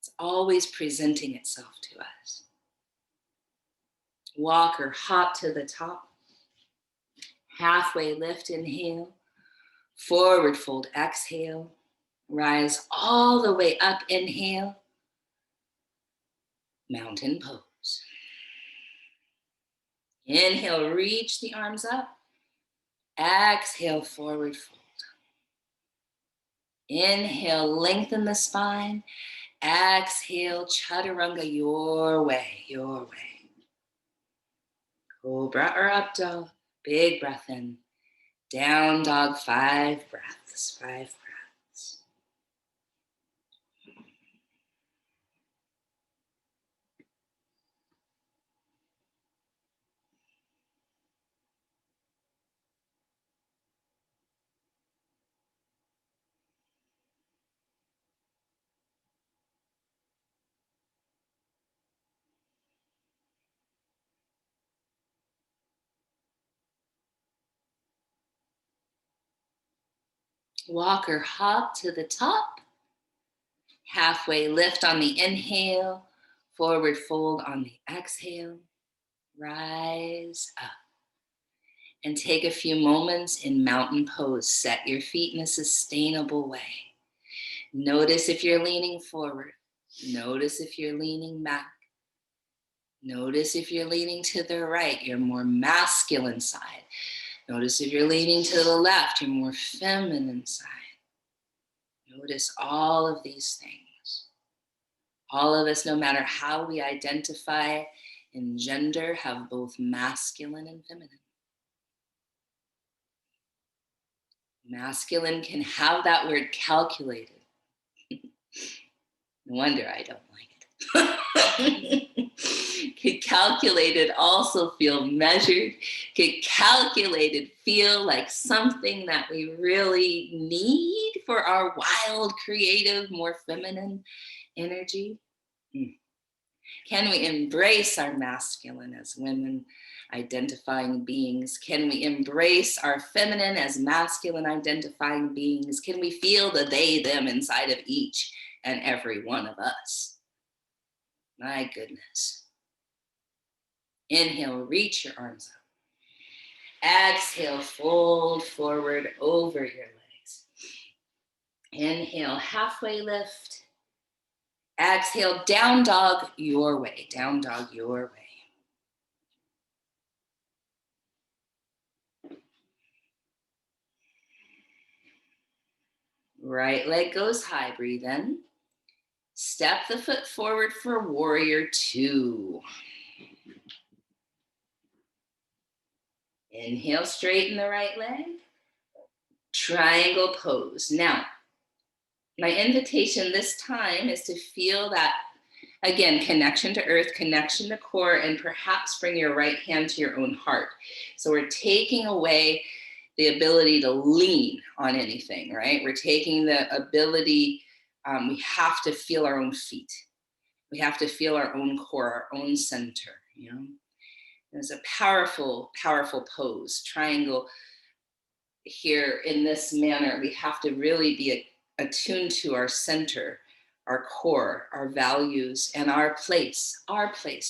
It's always presenting itself to us. Walk or hop to the top. Halfway lift, inhale. Forward fold, exhale. Rise all the way up, inhale. Mountain pose. Inhale, reach the arms up. Exhale, forward fold. Inhale, lengthen the spine. Exhale, chaturanga your way, your way. Cobra or up dog, big breath in. Down dog, 5 breaths, 5 breaths. Walk or hop to the top. Halfway lift on the inhale. Forward fold on the exhale. Rise up. And take a few moments in mountain pose. Set your feet in a sustainable way. Notice if you're leaning forward. Notice if you're leaning back. Notice if you're leaning to the right, your more masculine side. Notice if you're leaning to the left, your more feminine side. Notice all of these things. All of us, no matter how we identify in gender, have both masculine and feminine. Masculine can have that word calculated. No wonder I don't like Could calculated also feel measured? Could calculated feel like something that we really need for our wild, creative, more feminine energy? Can we embrace our masculine as women identifying beings? Can we embrace our feminine as masculine identifying beings? Can we feel the they, them inside of each and every one of us? My goodness. Inhale, reach your arms up. Exhale, fold forward over your legs. Inhale, halfway lift. Exhale, down dog your way. Down dog your way. Right leg goes high, breathe in. Step the foot forward for warrior two. Inhale, straighten the right leg. Triangle pose. Now, my invitation this time is to feel that, again, connection to earth, connection to core, and perhaps bring your right hand to your own heart. So we're taking away the ability to lean on anything, right? We're taking the ability, we have to feel our own feet. We have to feel our own core, our own center, you know? It's a powerful, powerful pose. Triangle here in this manner, we have to really be attuned to our center, our core, our values, and our place,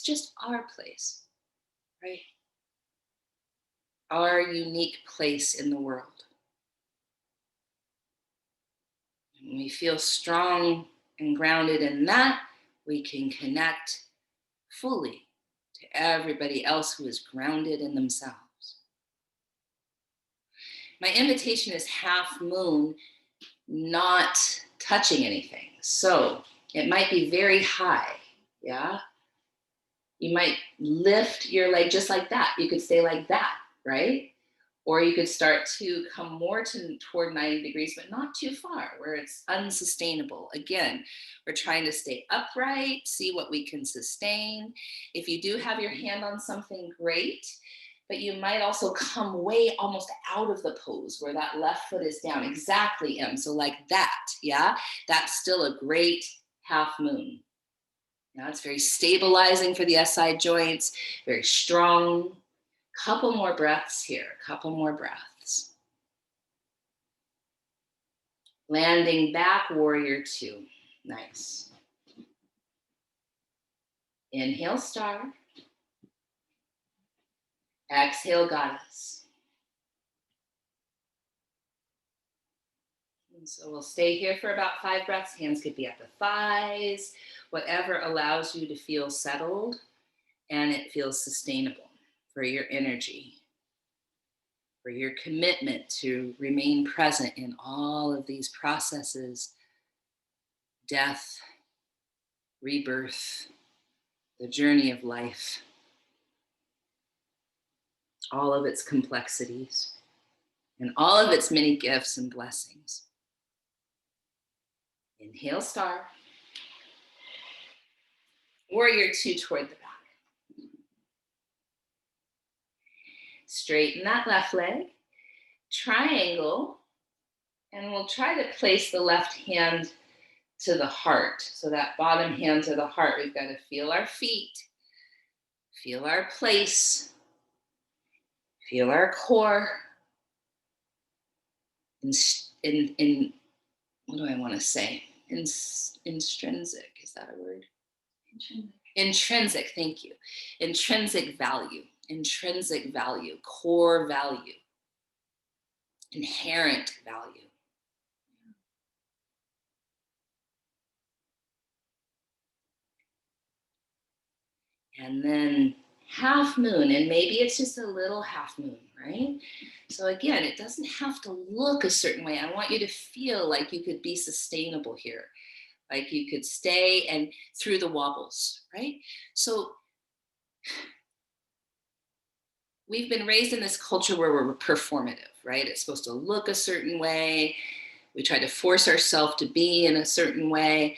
just our place, right? Our unique place in the world. When we feel strong and grounded in that, we can connect fully to everybody else who is grounded in themselves. My invitation is half moon, not touching anything. So it might be very high, yeah? You might lift your leg just like that. You could stay like that, right? Or you could start to come more toward 90 degrees, but not too far, where it's unsustainable. Again, we're trying to stay upright, see what we can sustain. If you do have your hand on something, great, but you might also come way almost out of the pose where that left foot is down. Exactly, Em. So like that, yeah? That's still a great half moon. Yeah, it's very stabilizing for the SI joints, very strong. Couple more breaths here, couple more breaths. Landing back, warrior two. Nice. Inhale, star. Exhale, goddess. And so we'll stay here for about 5 breaths. Hands could be at the thighs, whatever allows you to feel settled and it feels sustainable for your energy, for your commitment to remain present in all of these processes, death, rebirth, the journey of life, all of its complexities, and all of its many gifts and blessings. Inhale, star. Warrior two toward the back. Straighten that left leg. Triangle. And we'll try to place the left hand to the heart. So that bottom hand to the heart. We've got to feel our feet, feel our place, feel our core. In what do I want to say? Intrinsic, is that a word? Intrinsic, thank you. Intrinsic value, core value, inherent value. And then half moon, and maybe it's just a little half moon, right? So again, it doesn't have to look a certain way. I want you to feel like you could be sustainable here. Like you could stay and through the wobbles, right? So we've been raised in this culture where we're performative, right? It's supposed to look a certain way. We try to force ourselves to be in a certain way.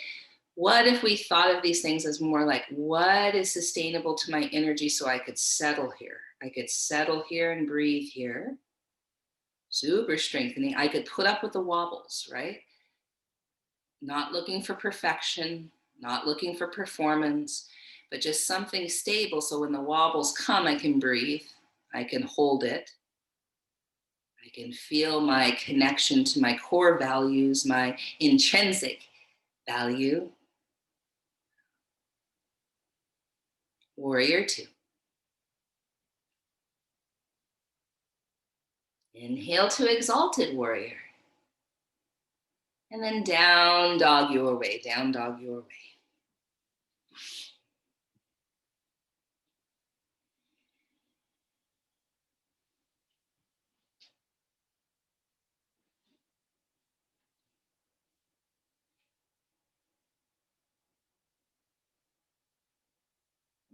What if we thought of these things as more like, what is sustainable to my energy so I could settle here? I could settle here and breathe here. Super strengthening. I could put up with the wobbles, right? Not looking for perfection, not looking for performance, but just something stable. So when the wobbles come, I can breathe, I can hold it, I can feel my connection to my core values, my intrinsic value. Warrior two. Inhale to exalted warrior. And then down dog your way, down dog your way.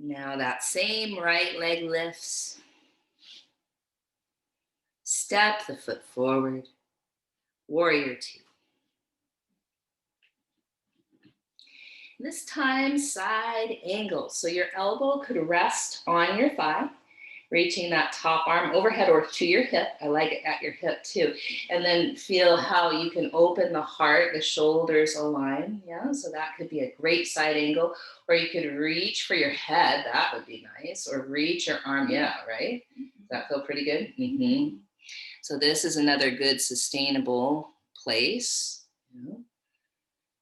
Now that same right leg lifts. Step the foot forward. Warrior two. This time, side angle. So your elbow could rest on your thigh, reaching that top arm overhead or to your hip. I like it at your hip too. And then feel how you can open the heart, the shoulders align. Yeah, so that could be a great side angle. Or you could reach for your head. That would be nice. Or reach your arm. Yeah, right? Does that feel pretty good? Mm-hmm. So this is another good sustainable place. Yeah.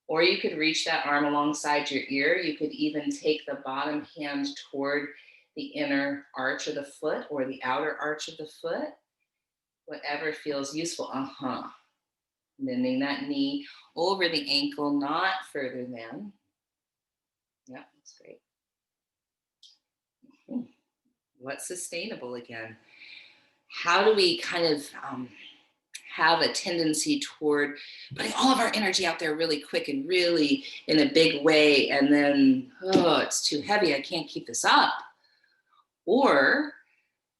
Or you could reach that arm alongside your ear. You could even take the bottom hand toward the inner arch of the foot or the outer arch of the foot, whatever feels useful. Bending that knee over the ankle, not further than. Yeah, that's great. What's sustainable again? How do we kind of have a tendency toward putting all of our energy out there really quick and really in a big way, and then, oh, it's too heavy, I can't keep this up? Or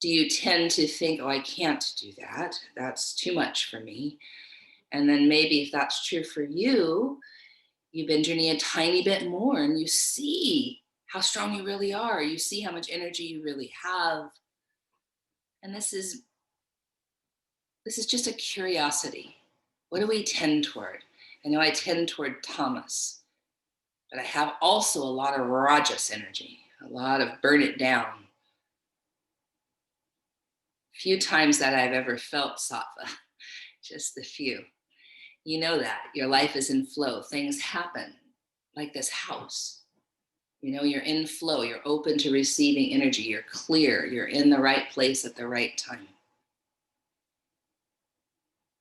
do you tend to think, oh, I can't do that, that's too much for me? And then maybe if that's true for you, you bend your knee a tiny bit more and you see how strong you really are, you see how much energy you really have. And this is just a curiosity. What do we tend toward? I know I tend toward Thomas, but I have also a lot of Rajas energy, a lot of burn it down. Few times that I've ever felt Sattva, just the few. You know that your life is in flow. Things happen like this house. You know, you're in flow, you're open to receiving energy, you're clear, you're in the right place at the right time.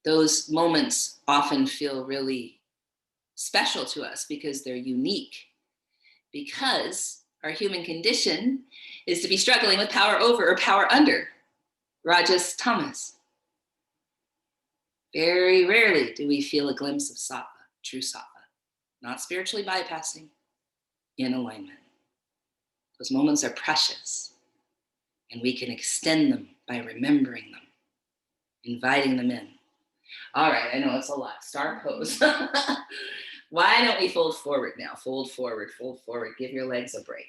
Those moments often feel really special to us because they're unique, because our human condition is to be struggling with power over or power under, Rajas, Tamas. Very rarely do we feel a glimpse of sattva, true sattva, not spiritually bypassing, in alignment. Those moments are precious, and we can extend them by remembering them, inviting them in. All right, I know it's a lot. Star pose. Why don't we fold forward now? Fold forward, fold forward. Give your legs a break.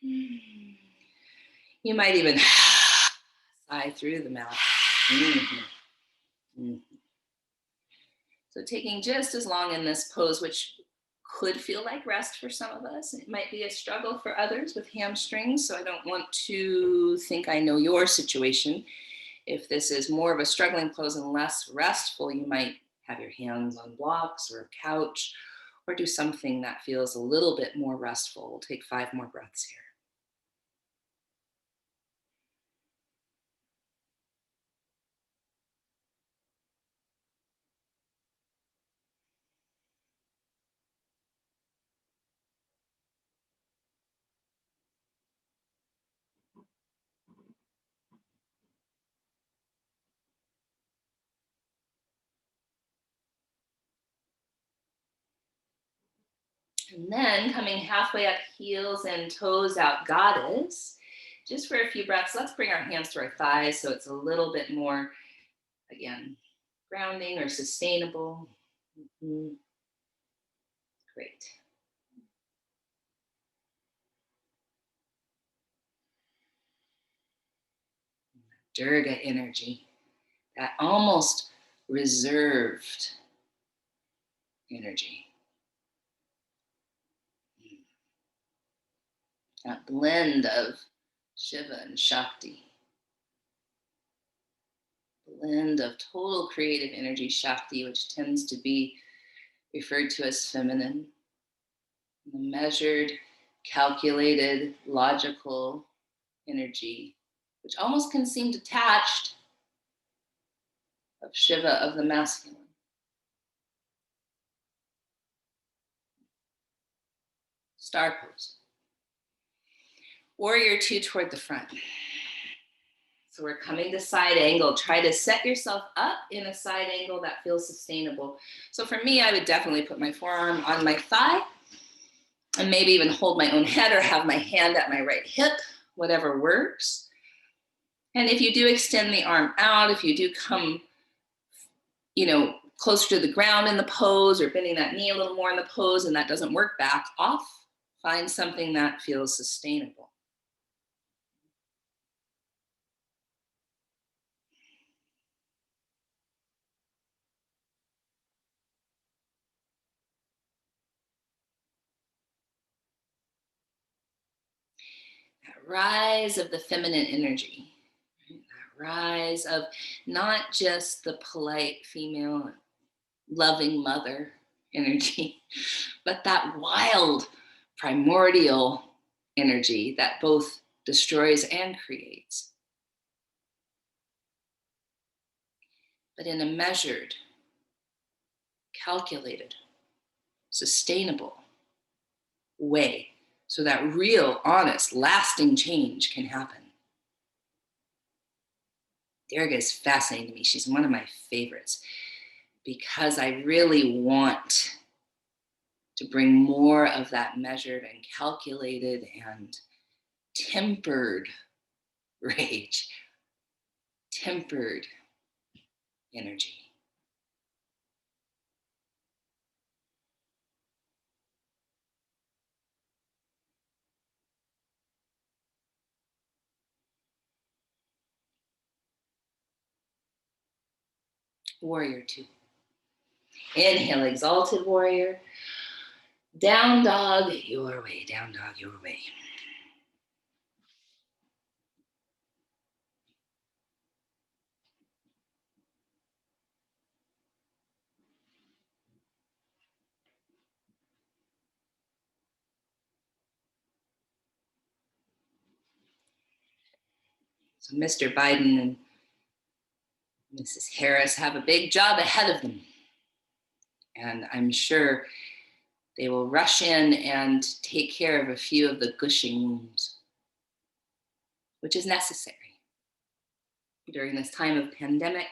You might even sigh through the mouth. Mm-hmm. Mm-hmm. So taking just as long in this pose, which could feel like rest for some of us. It might be a struggle for others with hamstrings. So I don't want to think I know your situation. If this is more of a struggling pose and less restful, you might have your hands on blocks or a couch, or do something that feels a little bit more restful. We'll take 5 more breaths here. And then coming halfway up, heels and toes out, goddess. Just for a few breaths, let's bring our hands to our thighs so it's a little bit more Again, grounding or sustainable. Mhm. Great. Durga energy, that almost reserved energy. That blend of Shiva and Shakti, blend of total creative energy, Shakti, which tends to be referred to as feminine, the measured, calculated, logical energy, which almost can seem detached of Shiva, of the masculine. Star pose. Warrior two toward the front. So we're coming to side angle. Try to set yourself up in a side angle that feels sustainable. So for me, I would definitely put my forearm on my thigh and maybe even hold my own head or have my hand at my right hip, whatever works. And if you do extend the arm out, if you do come, closer to the ground in the pose or bending that knee a little more in the pose and that doesn't work, back off, find something that feels sustainable. That rise of the feminine energy, that rise of not just the polite female loving mother energy, but that wild primordial energy that both destroys and creates, but in a measured, calculated, sustainable way, so that real, honest, lasting change can happen. Durga is fascinating to me. She's one of my favorites because I really want to bring more of that measured and calculated and tempered rage, tempered energy. Warrior two. Inhale, exalted warrior. Down dog, your way. Down dog, your way. So Mr. Biden and Mrs. Harris have a big job ahead of them. And I'm sure they will rush in and take care of a few of the gushing wounds, which is necessary during this time of pandemic,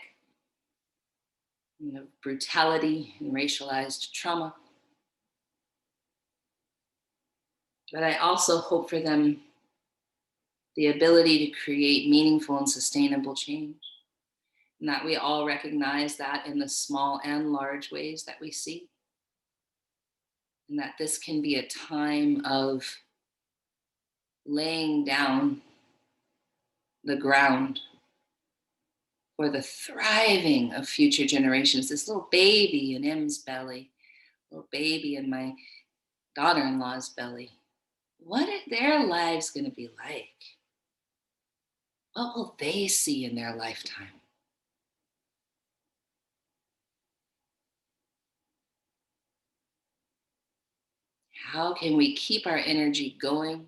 brutality and racialized trauma. But I also hope for them the ability to create meaningful and sustainable change, and that we all recognize that in the small and large ways that we see, and that this can be a time of laying down the ground for the thriving of future generations. This little baby in M's belly, little baby in my daughter-in-law's belly. What are their lives going to be like? What will they see in their lifetime? How can we keep our energy going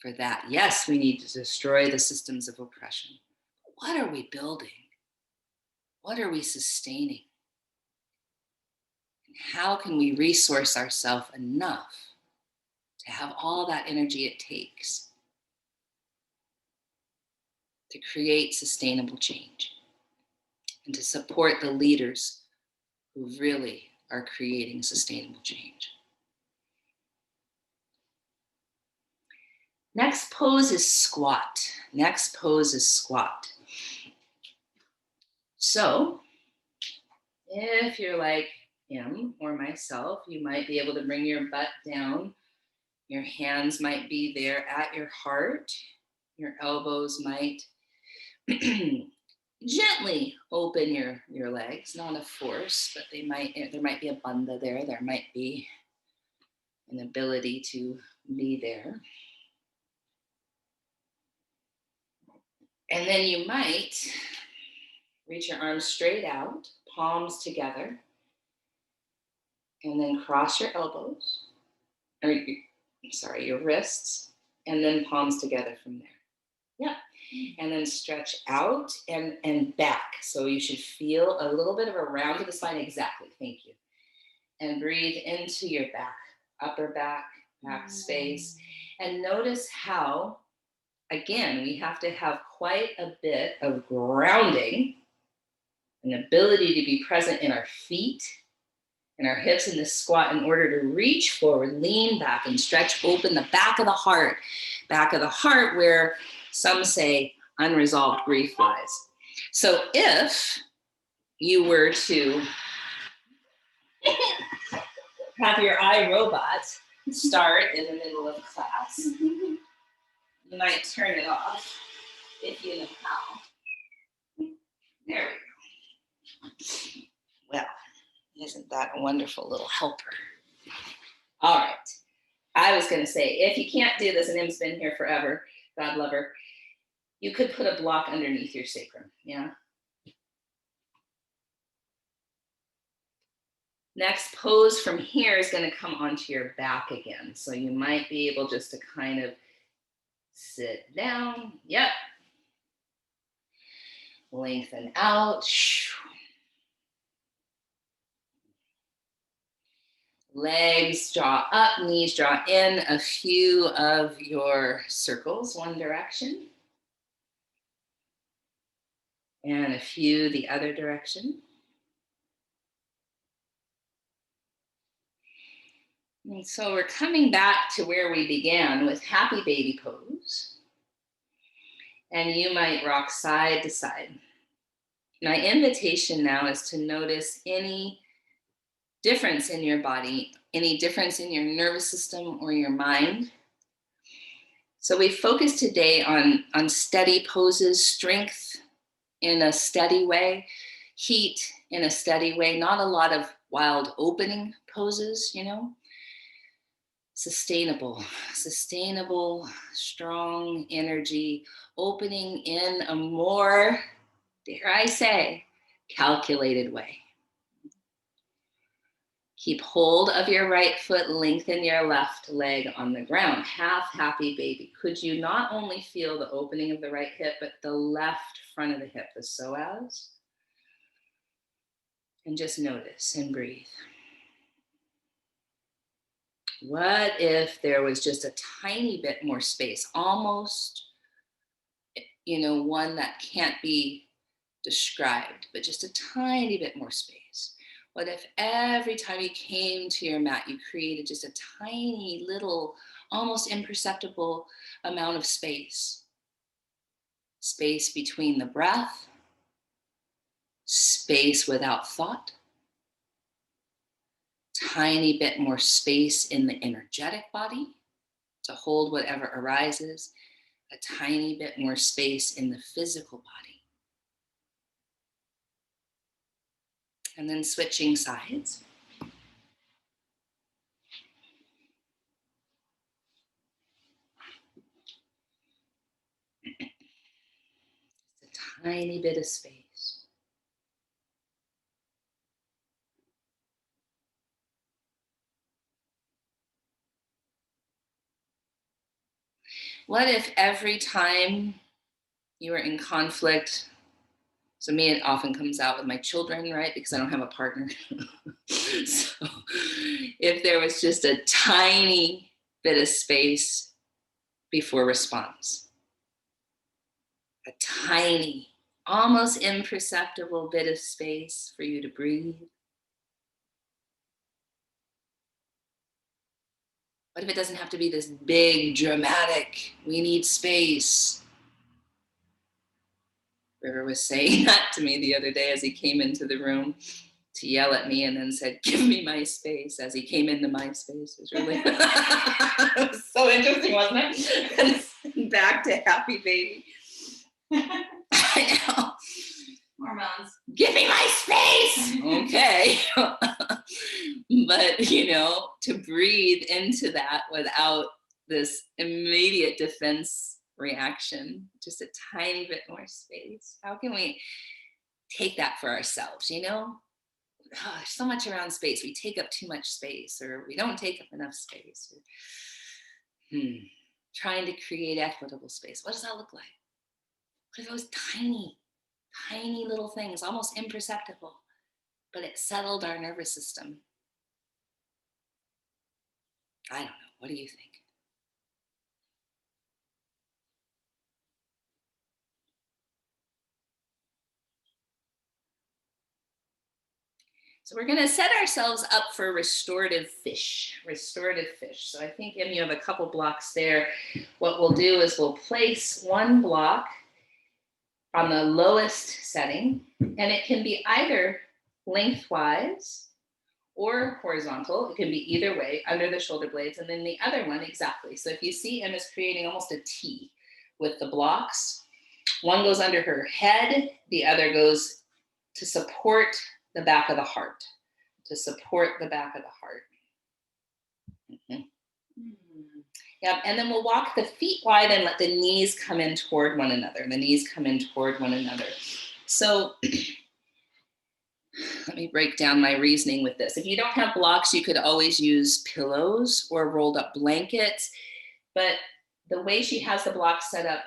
for that? Yes, we need to destroy the systems of oppression. What are we building? What are we sustaining? And how can we resource ourselves enough to have all that energy it takes to create sustainable change and to support the leaders who really are creating sustainable change? Next pose is squat. Next pose is squat. So if you're like him or myself, you might be able to bring your butt down. Your hands might be there at your heart. Your elbows might gently open your legs, not a force, but there might be a bandha there. There might be an ability to be there. And then you might reach your arms straight out, palms together, and then cross your elbows, or sorry, your wrists, and then palms together from there. Yeah. And then stretch out and back. So you should feel a little bit of a round to the spine. Exactly. Thank you. And breathe into your back, upper back space. And notice how, again, we have to have quite a bit of grounding, an ability to be present in our feet and our hips in this squat in order to reach forward, lean back, and stretch open the back of the heart where some say unresolved grief lies. So if you were to have your iRobot start in the middle of class, you might turn it off if you know how. There we go. Well, isn't that a wonderful little helper? All right. I was going to say, if you can't do this, and Im's been here forever, God love her, you could put a block underneath your sacrum, yeah? Next pose from here is going to come onto your back again. So you might be able just to kind of sit down. Yep. Lengthen out. Legs draw up, knees draw in, a few of your circles one direction. And a few the other direction. And so we're coming back to where we began with happy baby pose. And you might rock side to side. My invitation now is to notice any difference in your body, any difference in your nervous system or your mind. So we focus today on steady poses, strength in a steady way, heat in a steady way, not a lot of wild opening poses, you know. Sustainable, strong energy, opening in a more, dare I say, calculated way. Keep hold of your right foot, lengthen your left leg on the ground. Half happy baby. Could you not only feel the opening of the right hip, but the left front of the hip, the psoas? And just notice and breathe. What if there was just a tiny bit more space, almost, one that can't be described, but just a tiny bit more space? What if every time you came to your mat, you created just a tiny little, almost imperceptible amount of space? Space between the breath, space without thought, tiny bit more space in the energetic body to hold whatever arises, a tiny bit more space in the physical body. And then switching sides. Just a tiny bit of space. What if every time you were in conflict, so me, it often comes out with my children, right? Because I don't have a partner. So if there was just a tiny bit of space before response, a tiny, almost imperceptible bit of space for you to breathe. What if it doesn't have to be this big, dramatic, we need space River was saying that to me the other day as he came into the room to yell at me and then said, "Give me my space," as he came into my space. It was really it was so interesting, wasn't it? And back to happy baby. I know. Hormones. Give me my space. Okay. But, to breathe into that without this immediate defense reaction, just a tiny bit more space. How can we take that for ourselves? There's so much around space. We take up too much space, or we don't take up enough space. Trying to create equitable space. What does that look like? What are those tiny, tiny little things, almost imperceptible, but it settled our nervous system? I don't know. What do you think? So we're going to set ourselves up for restorative fish. So I think, Em, you have a couple blocks there. What we'll do is we'll place one block on the lowest setting, and it can be either lengthwise or horizontal. It can be either way, under the shoulder blades, and then the other one exactly. So if you see, Em is creating almost a T with the blocks. One goes under her head, the other goes to support the back of the heart, Yep, and then we'll walk the feet wide and let the knees come in toward one another. So let me break down my reasoning with this. If you don't have blocks, you could always use pillows or rolled up blankets, but the way she has the blocks set up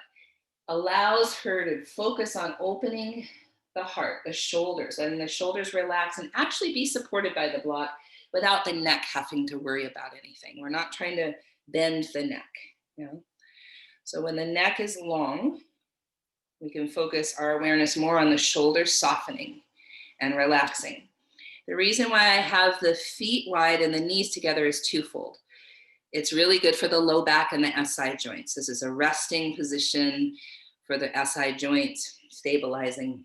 allows her to focus on opening the heart, the shoulders, letting the shoulders relax and actually be supported by the block without the neck having to worry about anything. We're not trying to bend the neck. So when the neck is long, we can focus our awareness more on the shoulders softening and relaxing. The reason why I have the feet wide and the knees together is twofold. It's really good for the low back and the SI joints. This is a resting position for the SI joints, stabilizing,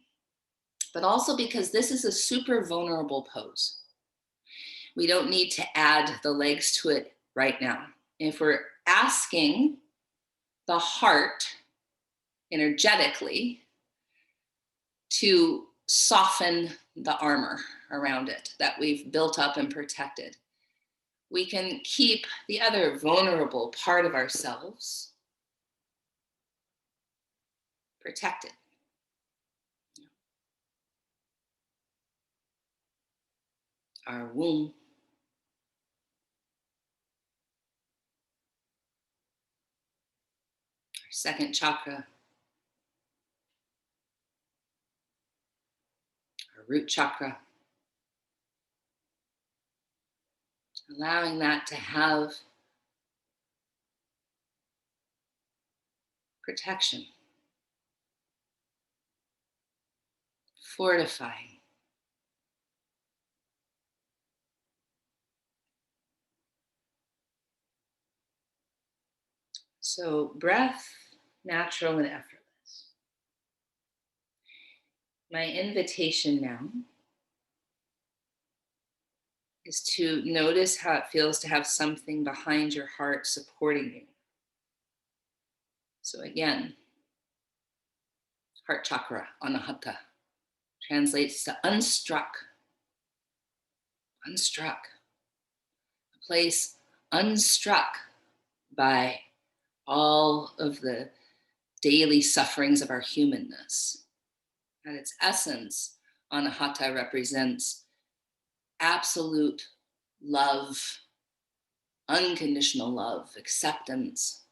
but also because this is a super vulnerable pose. We don't need to add the legs to it right now. If we're asking the heart energetically to soften the armor around it that we've built up and protected, we can keep the other vulnerable part of ourselves protected. Our womb, our second chakra, our root chakra, allowing that to have protection, fortifying. So breath, natural and effortless. My invitation now is to notice how it feels to have something behind your heart supporting you. So again, heart chakra, anahata, translates to unstruck. Unstruck. A place unstruck by all of the daily sufferings of our humanness. At its essence, anahata represents absolute love, unconditional love, acceptance,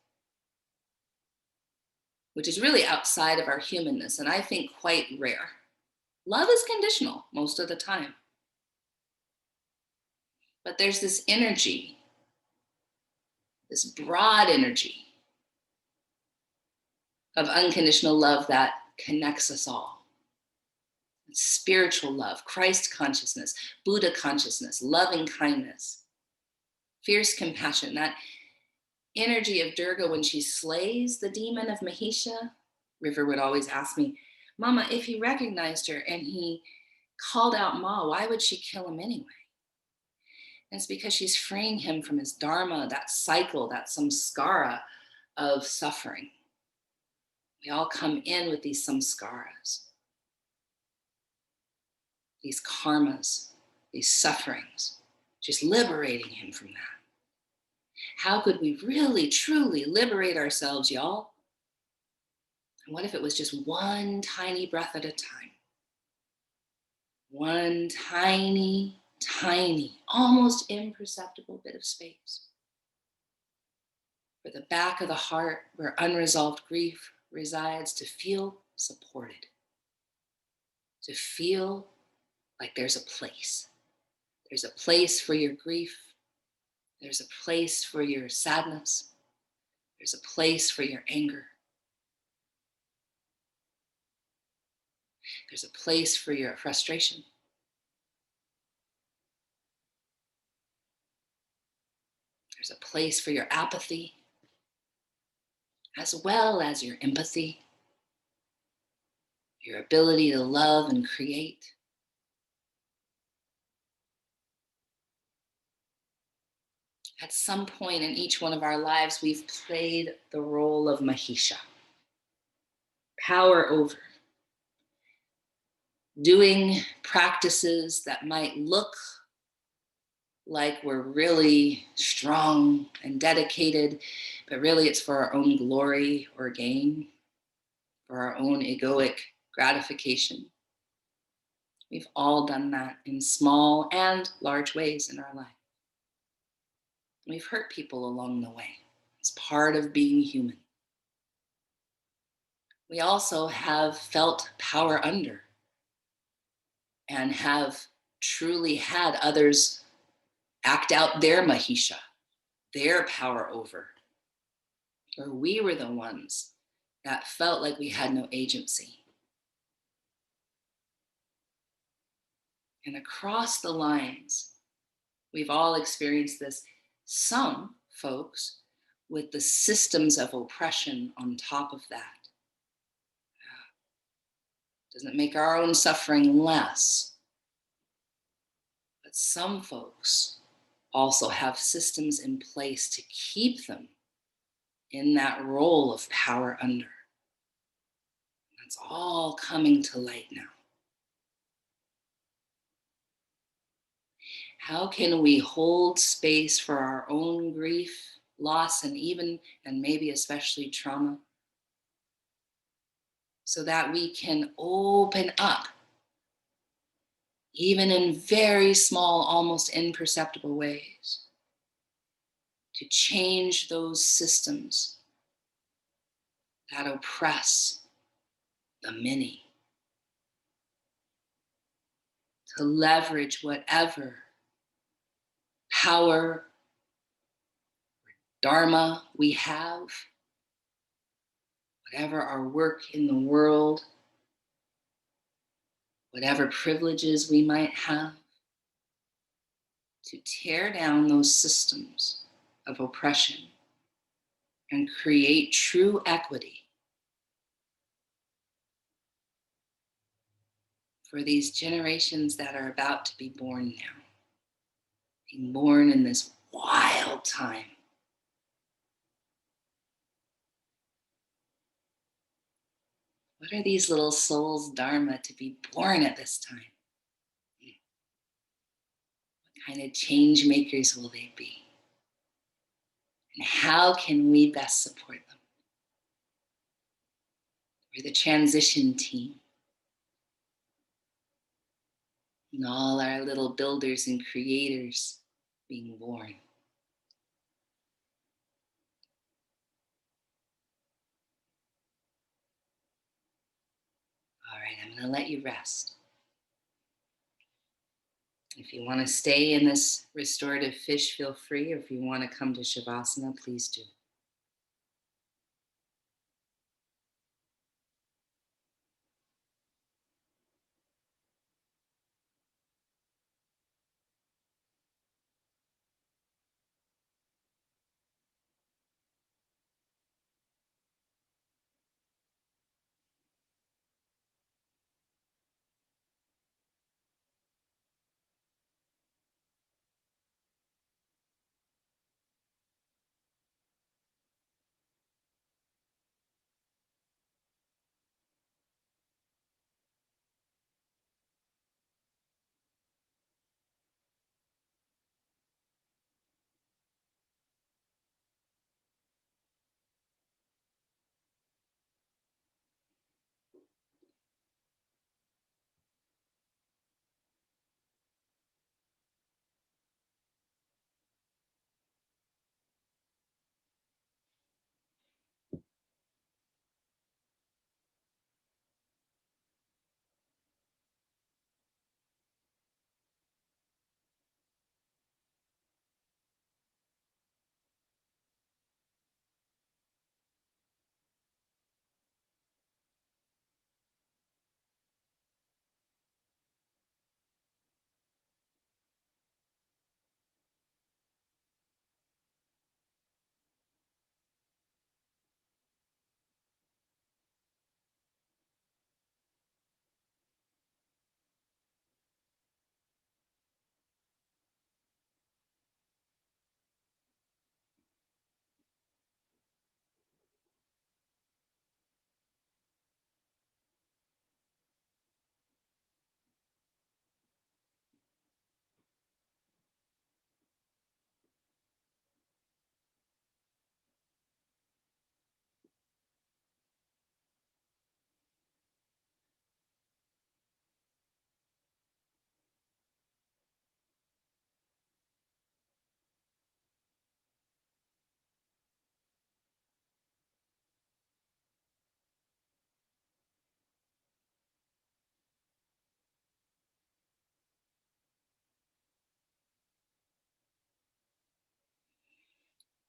which is really outside of our humanness, and I think quite rare. Love is conditional most of the time. But there's this energy, this broad energy of unconditional love that connects us all. It's spiritual love, Christ consciousness, Buddha consciousness, loving kindness, fierce compassion. That energy of Durga when she slays the demon of Mahisha, River would always ask me, Mama, if he recognized her and he called out Ma, why would she kill him anyway? And it's because she's freeing him from his dharma, that cycle, that samskara of suffering. We all come in with these samskaras, these karmas, these sufferings. She's liberating him from that. How could we really, truly liberate ourselves, y'all? And what if it was just one tiny breath at a time? One tiny, tiny, almost imperceptible bit of space for the back of the heart where unresolved grief resides to feel supported, to feel like there's a place. There's a place for your grief. There's a place for your sadness. There's a place for your anger. There's a place for your frustration. There's a place for your apathy, as well as your empathy, your ability to love and create. At some point in each one of our lives, we've played the role of Mahisha, power over, doing practices that might look like we're really strong and dedicated, but really it's for our own glory or gain, for our own egoic gratification. We've all done that in small and large ways in our life. We've hurt people along the way. It's part of being human. We also have felt power under and have truly had others act out their Mahisha, their power over, or we were the ones that felt like we had no agency. And across the lines, we've all experienced this. Some folks with the systems of oppression on top of that. Doesn't make our own suffering less. But some folks also have systems in place to keep them in that role of power under. That's all coming to light now. How can we hold space for our own grief, loss, and even, and maybe especially trauma, so that we can open up, even in very small, almost imperceptible ways, to change those systems that oppress the many, to leverage whatever power, dharma we have, whatever our work in the world, whatever privileges we might have, to tear down those systems of oppression and create true equity for these generations that are about to be born now, being born in this wild time. What are these little souls' dharma to be born at this time? What kind of change makers will they be? And how can we best support them? We're the transition team. And all our little builders and creators being born. All right, I'm going to let you rest. If you want to stay in this restorative fish, feel free. Or if you want to come to Shavasana, please do.